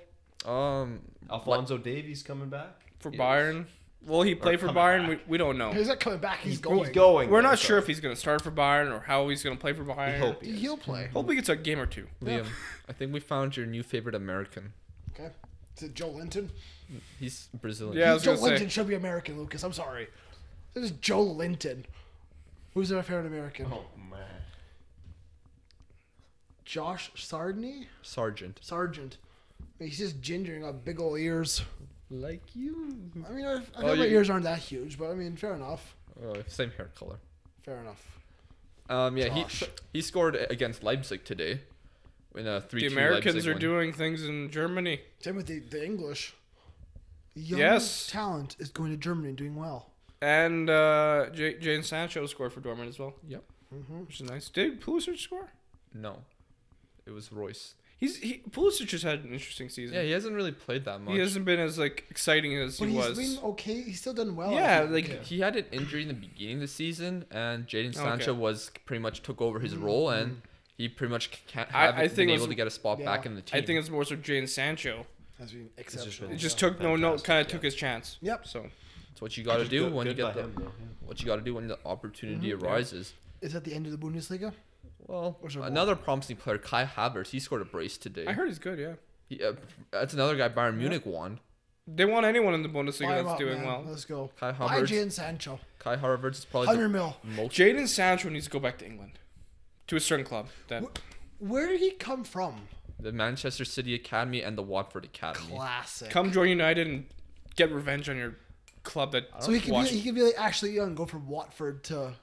Alphonso Davies coming back. for Yes. Bayern. Will he play for coming Bayern? back. We don't know. he's not coming back. He's He's going. going. We're though, not so sure if he's going to start for Bayern or how he's going to play for we Bayern. hope he is. He'll play. Hope he gets a game or two. Liam, I think we found your new favorite American. Okay. Is it Joe Linton? He's Brazilian. Yeah, I was Joe going to Linton say. should be American, Lucas. I'm sorry. This is Joe Linton. Who's my favorite American? Oh man. Josh Sargent. Sargent. He's just ginger and got big old ears. Like you. I mean, I think Oh, my you- ears aren't that huge, but I mean, fair enough. Same hair color. Fair enough. Yeah, Josh. he scored against Leipzig today in a 3-2 The Americans Leipzig are win. doing things in Germany. Same with the English. Young Yes. talent is going to Germany and doing well. And Jadon Sancho scored for Dortmund as well, Yep. which is nice. Did Pulisic score? No, it was Royce. Pulisic has had an interesting season. Yeah, he hasn't really played that much. He hasn't been as exciting as But he he's was. been okay. He's still done well. Yeah, I think. like- He had an injury in the beginning of the season, and Jadon Sancho Okay. was pretty much took over his role, and he pretty much I haven't think been it able was- to get a spot yeah. back in the team. I think it's more so Jadon Sancho. has been just exceptional. been- It just Yeah. took Fantastic, kind of yeah. took his chance. Yep. So it's what you got to do when you get by the him, though, yeah. what you got to do when the opportunity Mm-hmm. arises. Is that the end of the Bundesliga? Well, Or is there another promising player, Kai Havertz, he scored a brace today. I heard he's good. Yeah, That's another guy Bayern Munich won. they want anyone in the Buy Bundesliga him that's up, doing man. well. Let's go. Kai Buy Havertz. Jadon Sancho. Kai Havertz is probably 100 the mil. most. Jadon Sancho needs to go back to England, to a certain club. That Where did he come from? The Manchester City Academy and the Watford Academy. Classic. come join United and get revenge on your club. That So he could watched- be like Ashley Young, go from Watford to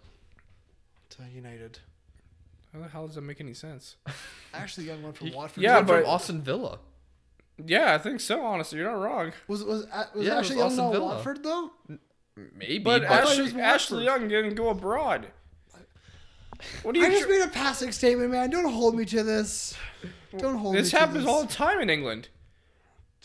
United. How the hell does that make any sense? Ashley Young went from Watford. yeah, to but- from Aston Villa. Yeah, I think so. Honestly, you're not wrong. was Yeah, it Ashley was Young Aston not Villa. Watford though? Maybe, But I thought he was Ashley Watford. Young didn't go abroad. What do you? I just made a passing statement, man. Don't hold me to this. Don't hold me This to happens this. all the time in England.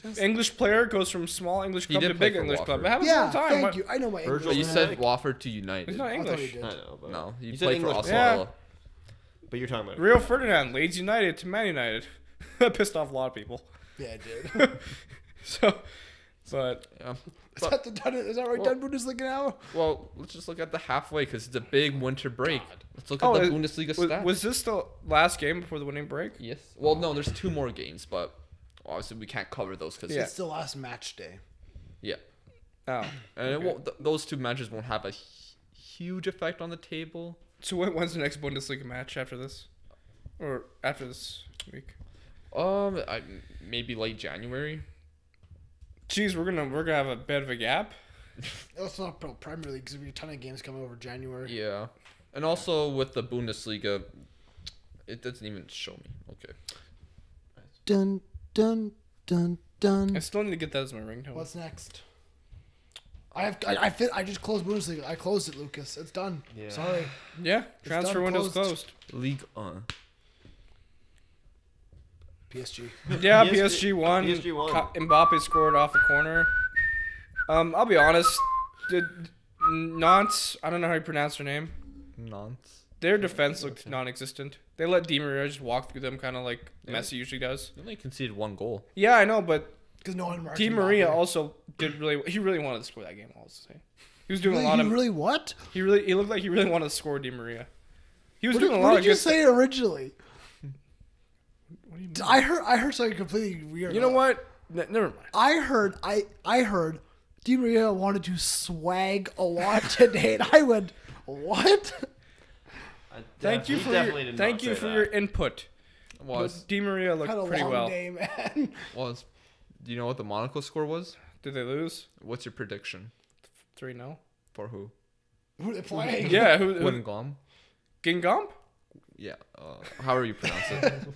Just- English player goes from small English He club did to play big for English club. Watford. It happens Yeah, all the time. thank What- you. I know my Virgil But you English. said Nick. Watford to United. He's not I thought English. he did. I know, but No, he You said played for English Aston player. Villa. But you're talking about Rio Ferdinand, Leeds United to Man United. That pissed off a lot of people. Yeah, it did. So, but Yeah. Is that right? Well- Done Bundesliga now? Well, let's just look at the halfway because it's a big winter break. Let's look at Oh, the is- Bundesliga was, stats. was this the last game before the winning break? Yes. Well, no, there's 2 more games, but obviously we can't cover those because Yeah. It's the last match day. yeah, Oh, and it Okay. won't, those 2 matches won't have a huge effect on the table. so when's the next Bundesliga match after this, or after this week? Maybe late January. Jeez, we're gonna have a bit of a gap. It's not pro Premier League because there'll be a ton of games coming over January. Yeah, and also with the Bundesliga, it doesn't even show me. Okay. Dun dun dun dun. I still need to get that as my ringtone. What's next? I just closed Bundesliga. I closed it, Lucas. It's done. Yeah. Sorry. Yeah, transfer done, window's closed. closed. Ligue 1. PSG. Yeah, PSG PSG won. PSG won. Mbappe scored off the corner. I'll be honest. Did Nantes? I don't know how you pronounce their name. Nantes. Their defense looked non-existent. They let Di Maria just walk through them, kind of like Messi usually does. They only conceded 1 goal. Yeah, I know, but Because no one marked Di Mbappe. Maria also did really. He really wanted to score that game. I'll say he was doing Really, a lot you of. really what? He looked like he really wanted to score Di Maria. He was What doing did, a what lot did of you good. say originally? What do you mean? I heard something completely weird. You know what? Never mind. I heard Di Maria wanted to swag a lot today, and I went, what? Thank you for your input. But Di Maria looked Had a pretty long well. day, man. Do you know what the Monaco score was? Did they lose? What's your prediction 3-0. for who? Who are they playing? Yeah, who? Guingamp? Gingamp? Yeah. However you pronounce it.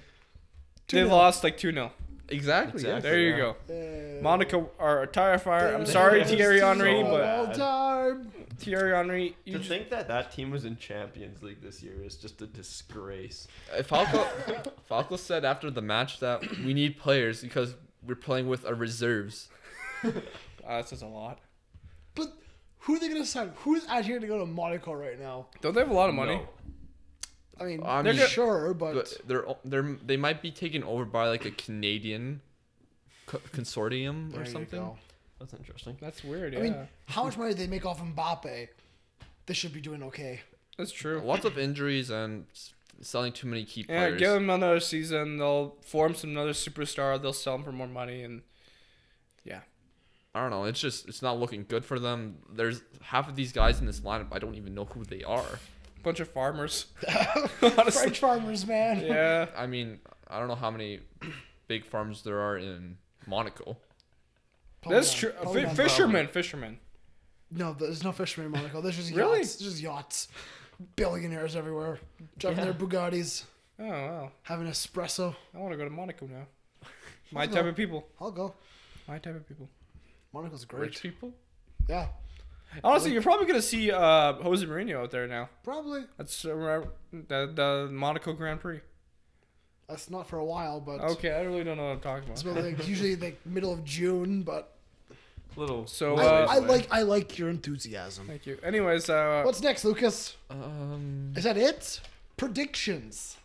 They lost like 2-0. Exactly. Exactly. There you go. Monaco are a tire fire. I'm They're sorry, the Thierry best Henry, team of but all time. Thierry Henry, To think that team was in Champions League this year is just a disgrace. Falco said after the match that we need players because we're playing with our reserves. that says a lot. But who are they going to sign? Who's actually going to go to Monaco right now? Don't they have a lot of money? No. I mean, I they're mean, sure, but They might be taken over by like a Canadian consortium there or you something. go. That's interesting. That's weird. Yeah, I mean, how much money did they make off Mbappe? They should be doing okay. that's true. Lots of injuries and selling too many key Yeah, players. give them another season. They'll form another superstar. They'll sell them for more money, and yeah. I don't know. It's not looking good for them. There's half of these guys in this lineup. I don't even know who they are. Bunch of farmers. French farmers, man. Yeah. I mean, I don't know how many big farms there are in Monaco. Probably That's not. true. Probably not. Fishermen. No, there's no fishermen in Monaco. There's just Really? yachts. There's just yachts. Billionaires everywhere. Driving their Bugattis. Oh, wow. Having espresso. I want to go to Monaco now. My I'll type go. of people. I'll go. My type of people. Monaco's great. Rich people. Yeah, Honestly, you're probably going to see Jose Mourinho out there now. probably. That's the Monaco Grand Prix. That's not for a while, but Okay, I really don't know what I'm talking it's about. about, like usually like middle of June. But Little. So, I like your enthusiasm. Thank you. Anyways, What's next, Lucas? Is that it? Predictions.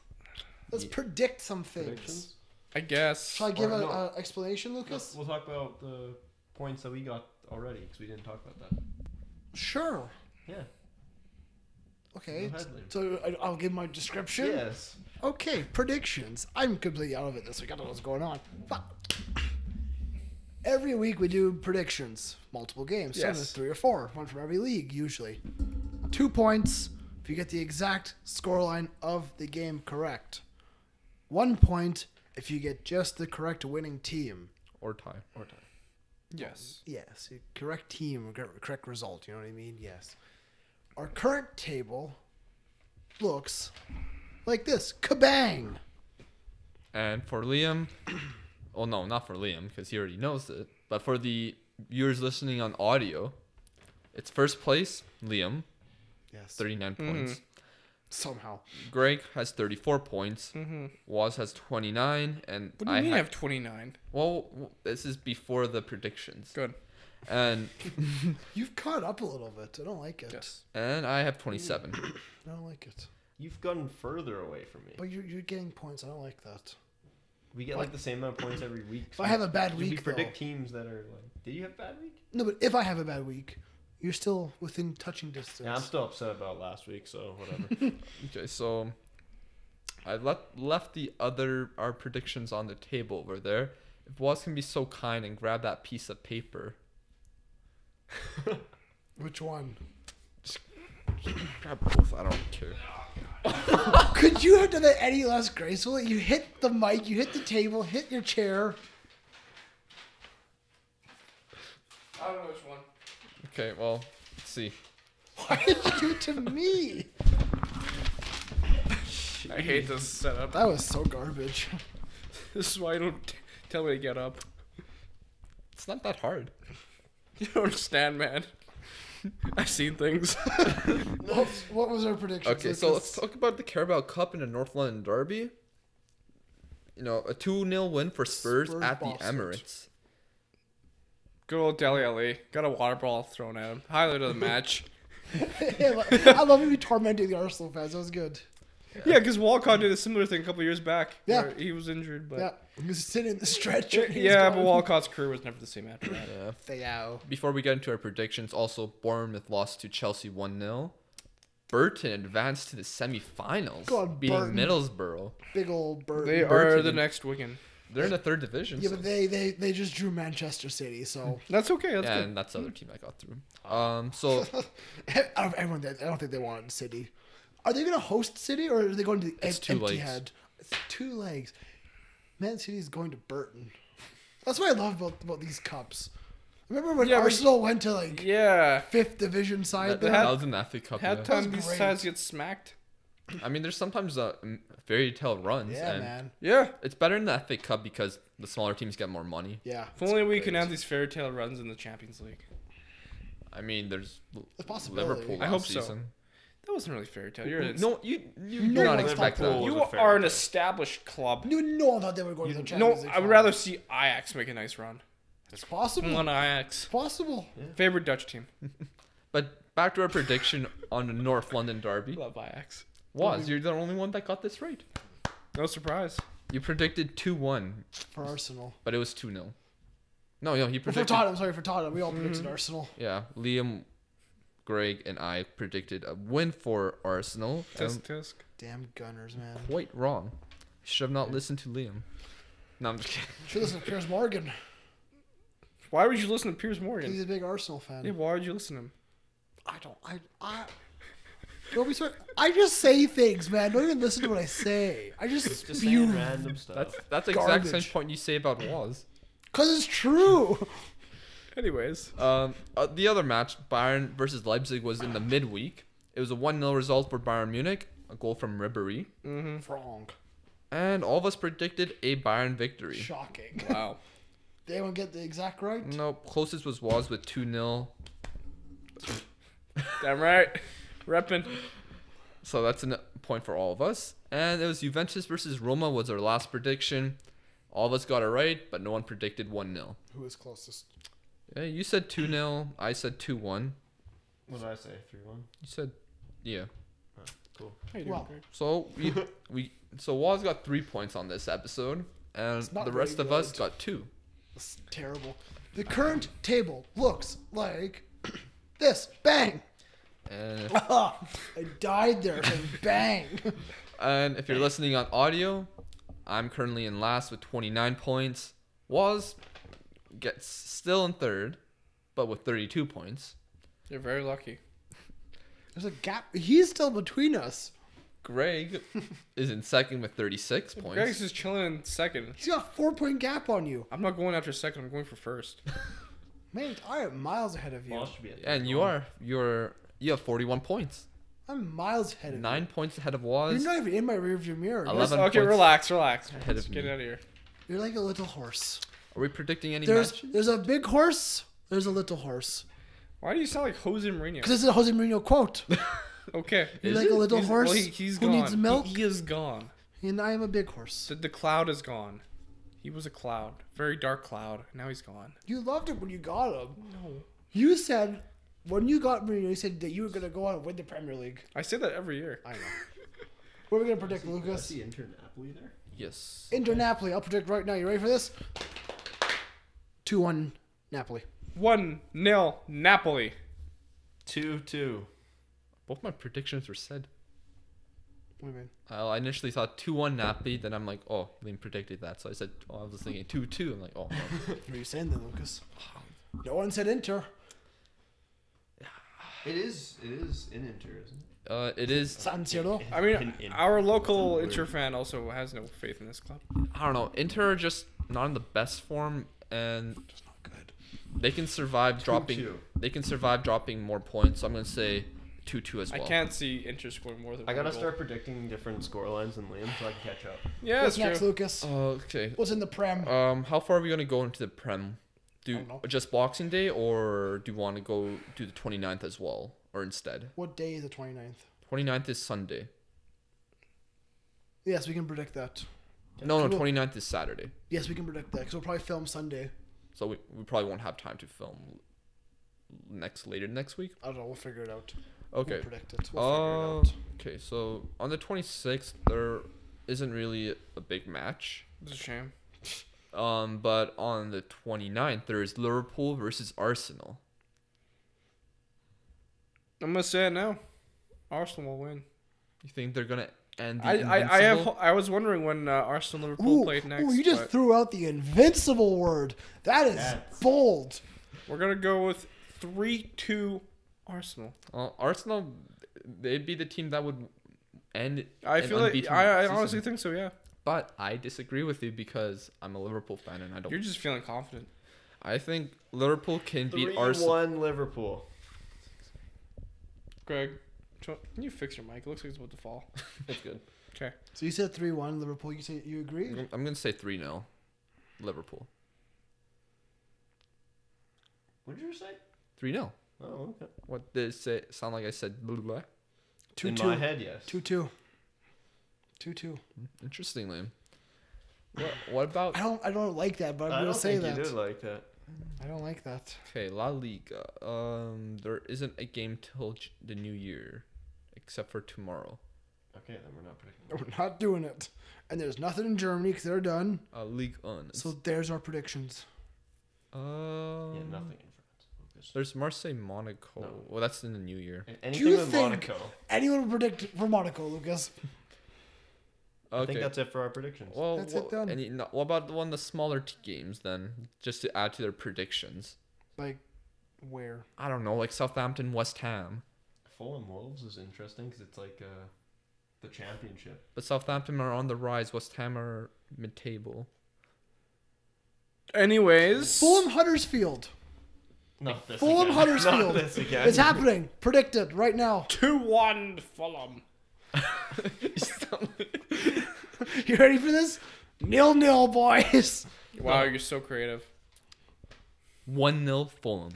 Let's predict some things. Predictions? I guess. Shall I give Or an no. explanation, Lucas? We'll talk about the points that we got already because we didn't talk about that. Sure. Yeah. Okay. Go ahead, Liam. So I'll give my description. Yes. Okay, predictions. I'm completely out of it this week. I don't know what's going on. But every week we do predictions. Multiple games. Yes. Sometimes 3 or 4. One from every league, usually. 2 points if you get the exact scoreline of the game correct. 1 point if you get just the correct winning team. Or tie. Yes. Yes, correct team, correct result. You know what I mean? Yes. Our current table looks like this. Kabang! And for Liam, well, no, not for Liam because he already knows it. But for the viewers listening on audio, it's first place, Liam, Yes. 39 points. Somehow. Greg has 34 points. Mm-hmm. Waz has 29, and What do you mean I have 29? Well, this is before the predictions. Good. And You've caught up a little bit. I don't like it. Yes. and I have 27. I don't like it. You've gotten further away from me. But you're getting points. I don't like that. We get like the same amount of points every week. If I have a bad we week, predict though. teams that are like. Did you have a bad week? No, but if I have a bad week, you're still within touching distance. Yeah, I'm still upset about last week, so whatever. Okay, so I left our predictions on the table over there. If Waz can be so kind and grab that piece of paper. Which one? Grab both. I don't care. Could you have done that any less gracefully? You hit the mic, you hit the table, hit your chair. I don't know which one. Okay, well, let's see. Why did you do it to me? I hate this setup. That was so garbage. This is why you don't tell me to get up. It's not that hard. You don't understand, man. I've seen things. What was our prediction? Okay, so let's talk about the Carabao Cup in the North London Derby. You know, a 2-0 win for Spurs at the Boston. Emirates. Good old Dele Alli. Got a water ball thrown at him. Highlight of the match. I love you tormenting the Arsenal fans. That was good. Yeah, because Walcott did a similar thing a couple years back. Yeah. Where he was injured, but Yeah, he was sitting in the stretcher. he was yeah, but gone. Walcott's career was never the same after that. Yeah. Theo. Before we get into our predictions, also Bournemouth lost to Chelsea 1-0. Burton advanced to the semi-finals, Go on, beating Burton. Middlesbrough. Big old bird. They Burton. are the next Wigan. They're in the third division. Yeah, so- but they just drew Manchester City, so That's okay. That's yeah, good. and that's the other team I got through. So out of everyone, I don't think they wanted City. Are they going to host City or are they going to the It's too late. Etihad? It's 2 legs. Man City's going to Burton. That's what I love about these cups. Remember when Arsenal went to like 5th division side there? That was an FA Cup. Had time these sides get smacked. I mean, there's sometimes fairy tale runs. Yeah, and man. Yeah. It's better in the FA Cup because the smaller teams get more money. Yeah. If only we can have these fairy tale runs in the Champions League. I mean, there's possibility. Liverpool I hope last so. season. That wasn't really fairy tale. You're No, you No do not one expect thought that. was you a fairy are an tale. established club. No one thought they were going to the No, Champions League. I would rather see Ajax make a nice run. It's possible. Come on, Ajax. Possible. Favorite Dutch team. But back to our prediction on the North London derby. Love Ajax. You're the only one that got this right. No surprise. You predicted 2-1, For Arsenal. but it was 2-0. No, he For predicted. Tottenham. Sorry, for Tottenham. We all predicted Arsenal. Yeah, Liam, Greg, and I predicted a win for Arsenal. Tisk. Damn Gunners, man. Quite wrong. Should have not listened to Liam. No, I'm just kidding. Should listen to Piers Morgan. Why would you listen to Piers Morgan? He's a big Arsenal fan. Yeah, why would you listen to him? Don't be sorry. I just say things, man. Don't even listen to what I say. I just Just spew. saying random stuff. That's the exact same Garbage. point you say about Waz. Because it's true. Anyways. The other match, Bayern versus Leipzig, was in the midweek. It was a 1-0 result for Bayern Munich, a goal from Ribéry. Wrong. And all of us predicted a Bayern victory. Shocking. Wow. Did anyone get the exact right? No, closest was Waz with 2-0. Damn right. Reppin'. So that's a point for all of us. And it was Juventus versus Roma was our last prediction. All of us got it right, but no one predicted 1-0. Who was closest? Yeah, you said 2-0. I said 2-1. What did I say? 3-1? You said, yeah. Cool. How you doing, Well, Greg? So so Waz got 3 points on this episode, and It's not the rest very of us good. got 2. It's terrible. The current table looks like this. Bang. And, I died there saying bang. and if you're listening on audio, I'm currently in last with 29 points. Waz gets still in third, but with 32 points. You're very lucky. There's a gap. He's still between us. Greg is in second with 36 points. Greg's just chilling in second. He's got a 4-point gap on you. I'm not going after second. I'm going for first. Man, I am miles ahead of you. Well, should be at And 31. you have 41 points. I'm miles ahead of 9 you. points ahead of You're Waz. not even in my rearview mirror. 11 Okay, points relax. ahead Let's of get me. out of here. You're like a little horse. Are we predicting any There's matches? a big horse. There's a little horse. Why do you sound like Jose Mourinho? Because it's a Jose Mourinho quote. Okay. You're Is like it? a little He's- horse well, he's who gone. needs milk. He is gone. And I am a big horse. The cloud is gone. He was a cloud. Very dark cloud. Now he's gone. You loved it when you got him. No. You said, when you got Mourinho, you said that you were going to go on and win the Premier League. I say that every year. I know. What are we going to predict, I Lucas? see Inter Napoli there. Yes. Inter Napoli. I'll predict right now. You ready for this? 2-1 Napoli. 1-0 Napoli. 2-2. Both my predictions were said. What do you mean? I initially thought 2-1 Napoli, then I'm like, oh, Liam predicted that. So I said, I was thinking 2-2. I'm like, oh. No. What are you saying then, Lucas? No one said Inter. It is in Inter, isn't it? It is, San Siro. I mean, In- our local That's a Inter weird- fan also has no faith in this club. I don't know. Inter are just not in the best form, and Just not good. they can survive dropping. 2-2. They can survive dropping more points. So I'm gonna say 2-2 as well. I can't see Inter scoring more than I gotta one goal. start predicting different scorelines than Liam so I can catch up. Yeah, What's that's next, true. Lucas? Okay. What's in the Prem? How far are we gonna go into the Prem? I don't know. Just Boxing Day, or do you want to go do the 29th as well, or instead? What day is the 29th? 29th is Sunday. Yes, we can predict that. No, Cool. 29th is Saturday. Yes, we can predict that because we'll probably film Sunday. So we probably won't have time to film later next week. I don't know. We'll figure it out. Okay. We'll predict it. We'll figure it out. Okay, so on the 26th there isn't really a big match. It's a shame. But on the 29th there is Liverpool versus Arsenal. I'm gonna say it now. Arsenal will win. You think they're gonna end the I was wondering when Arsenal Liverpool played next. Ooh, you just but threw out the invincible word. That is That's- bold. we're gonna go with 3-2 Arsenal. Arsenal, they'd be the team that would end. I an feel like unbeaten I season. honestly think so. Yeah. But I disagree with you because I'm a Liverpool fan and I don't. You're just feeling confident. I think Liverpool can beat Arsenal. 3-1 Liverpool. Greg, can you fix your mic? It looks like it's about to fall. It's good. Okay. So you said 3-1 Liverpool. You agree? I'm going to say 3-0 Liverpool. What did you say? 3-0. Oh, okay. What did it say? Sound like I said blah, blah, blah? 2-2. In my head, yes. 2-2. 2-2. Interesting, Liam. What about... I don't like that, but I'm going to say that. I don't think you do like that. I don't like that. Okay, La Liga. There isn't a game till the new year, except for tomorrow. Okay, then we're not predicting. We're not doing it. And there's nothing in Germany because they're done. Ligue 1. So there's our predictions. Yeah, nothing in France. Lucas. There's Marseille, Monaco. No. Well, that's in the new year. Anything you with think- Monaco. Anyone would predict for Monaco, Lucas? I think that's it for our predictions. Well, That's it done. What about the smaller games then? Just to add to their predictions. Like, where? I don't know, like Southampton, West Ham. Fulham Wolves is interesting because it's like the championship. But Southampton are on the rise. West Ham are mid-table. Anyways. Fulham Huddersfield. Not this Fulham again. Huddersfield. Not this again. It's happening. Predicted right now. 2-1 Fulham. You ready for this? 0-0, boys. Wow, you're so creative. 1-0 Fulham.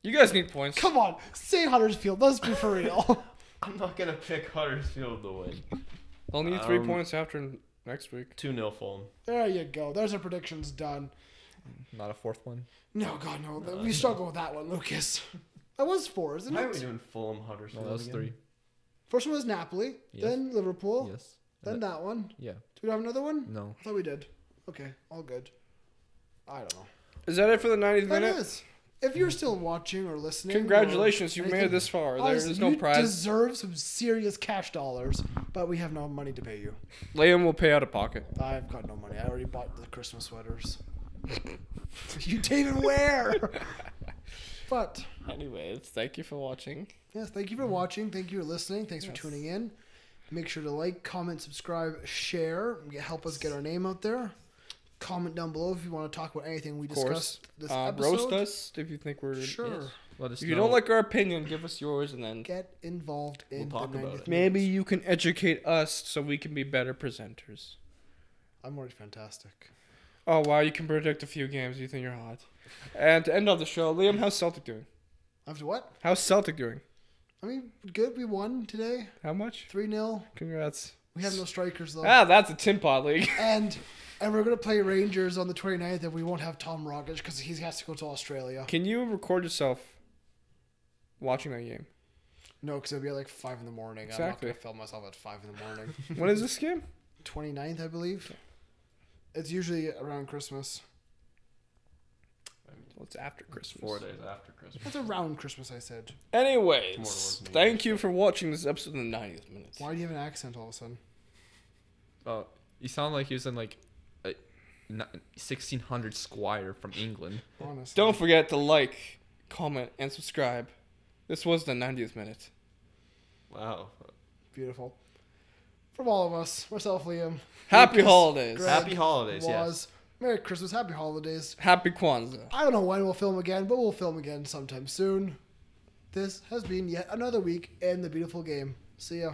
You guys need points. Come on. Say Huddersfield. Let's be for real. I'm not gonna pick Huddersfield to win. I'll need 3 points after next week. 2-0 Fulham. There you go. There's our predictions done. Not a fourth one. No, God, no. We struggle with that one, Lucas. That was 4, isn't Why are we it? doing Fulham Huddersfield? No, that was again? 3. First one was Napoli, Yes. then Liverpool, Yes. then that one. Yeah. Do we have another one? No. I thought we did. Okay, all good. I don't know. Is that it for the 90th That minute? is. If you're still watching or listening, Congratulations, or you made it anything, this far. honestly, There's no you prize. deserve some serious cash dollars, but we have no money to pay you. Liam will pay out of pocket. I've got no money. I already bought the Christmas sweaters. You didn't even wear. But Anyways, thank you for watching. yes, thank you for watching. Thank you for listening. Thanks for tuning in. Make sure to like, comment, subscribe, share. Help us get our name out there. Comment down below if you want to talk about anything we Of course. discussed this episode. Roast us if you think we're... Sure. Yes. Let us If you know. don't like our opinion, give us yours and then... Get involved in We'll talk the about 90th it. Maybe minutes. you can educate us so we can be better presenters. I'm already fantastic. Oh, wow, you can predict a few games. You think you're hot. And to end off the show, Liam, how's Celtic doing? After what? How's Celtic doing? I mean, good. We won today. How much? 3-0. Congrats. We have no strikers though. That's a tin pot league. And we're gonna play Rangers on the 29th, and we won't have Tom Rogic because he has to go to Australia. Can you record yourself watching that game? No, because it'll be at like 5 in the morning. I'm not Exactly. gonna film myself at 5 in the morning. When is this game? 29th, I believe. It's usually around Christmas. Well, it's after Christmas. 4 days after Christmas. It's around Christmas, I said. Anyways, More towards New thank Year's. you for watching this episode of the 90th minute. Why do you have an accent all of a sudden? You sound like he was in like a 1600 squire from England. Honestly. Don't forget to like, comment, and subscribe. This was the 90th minute. Wow. Beautiful. From all of us, myself, Liam. Happy Lucas, holidays. Greg, Happy holidays, Was. yes. Merry Christmas. Happy holidays. Happy Kwanzaa. I don't know when we'll film again, but we'll film again sometime soon. This has been yet another week in the beautiful game. See ya.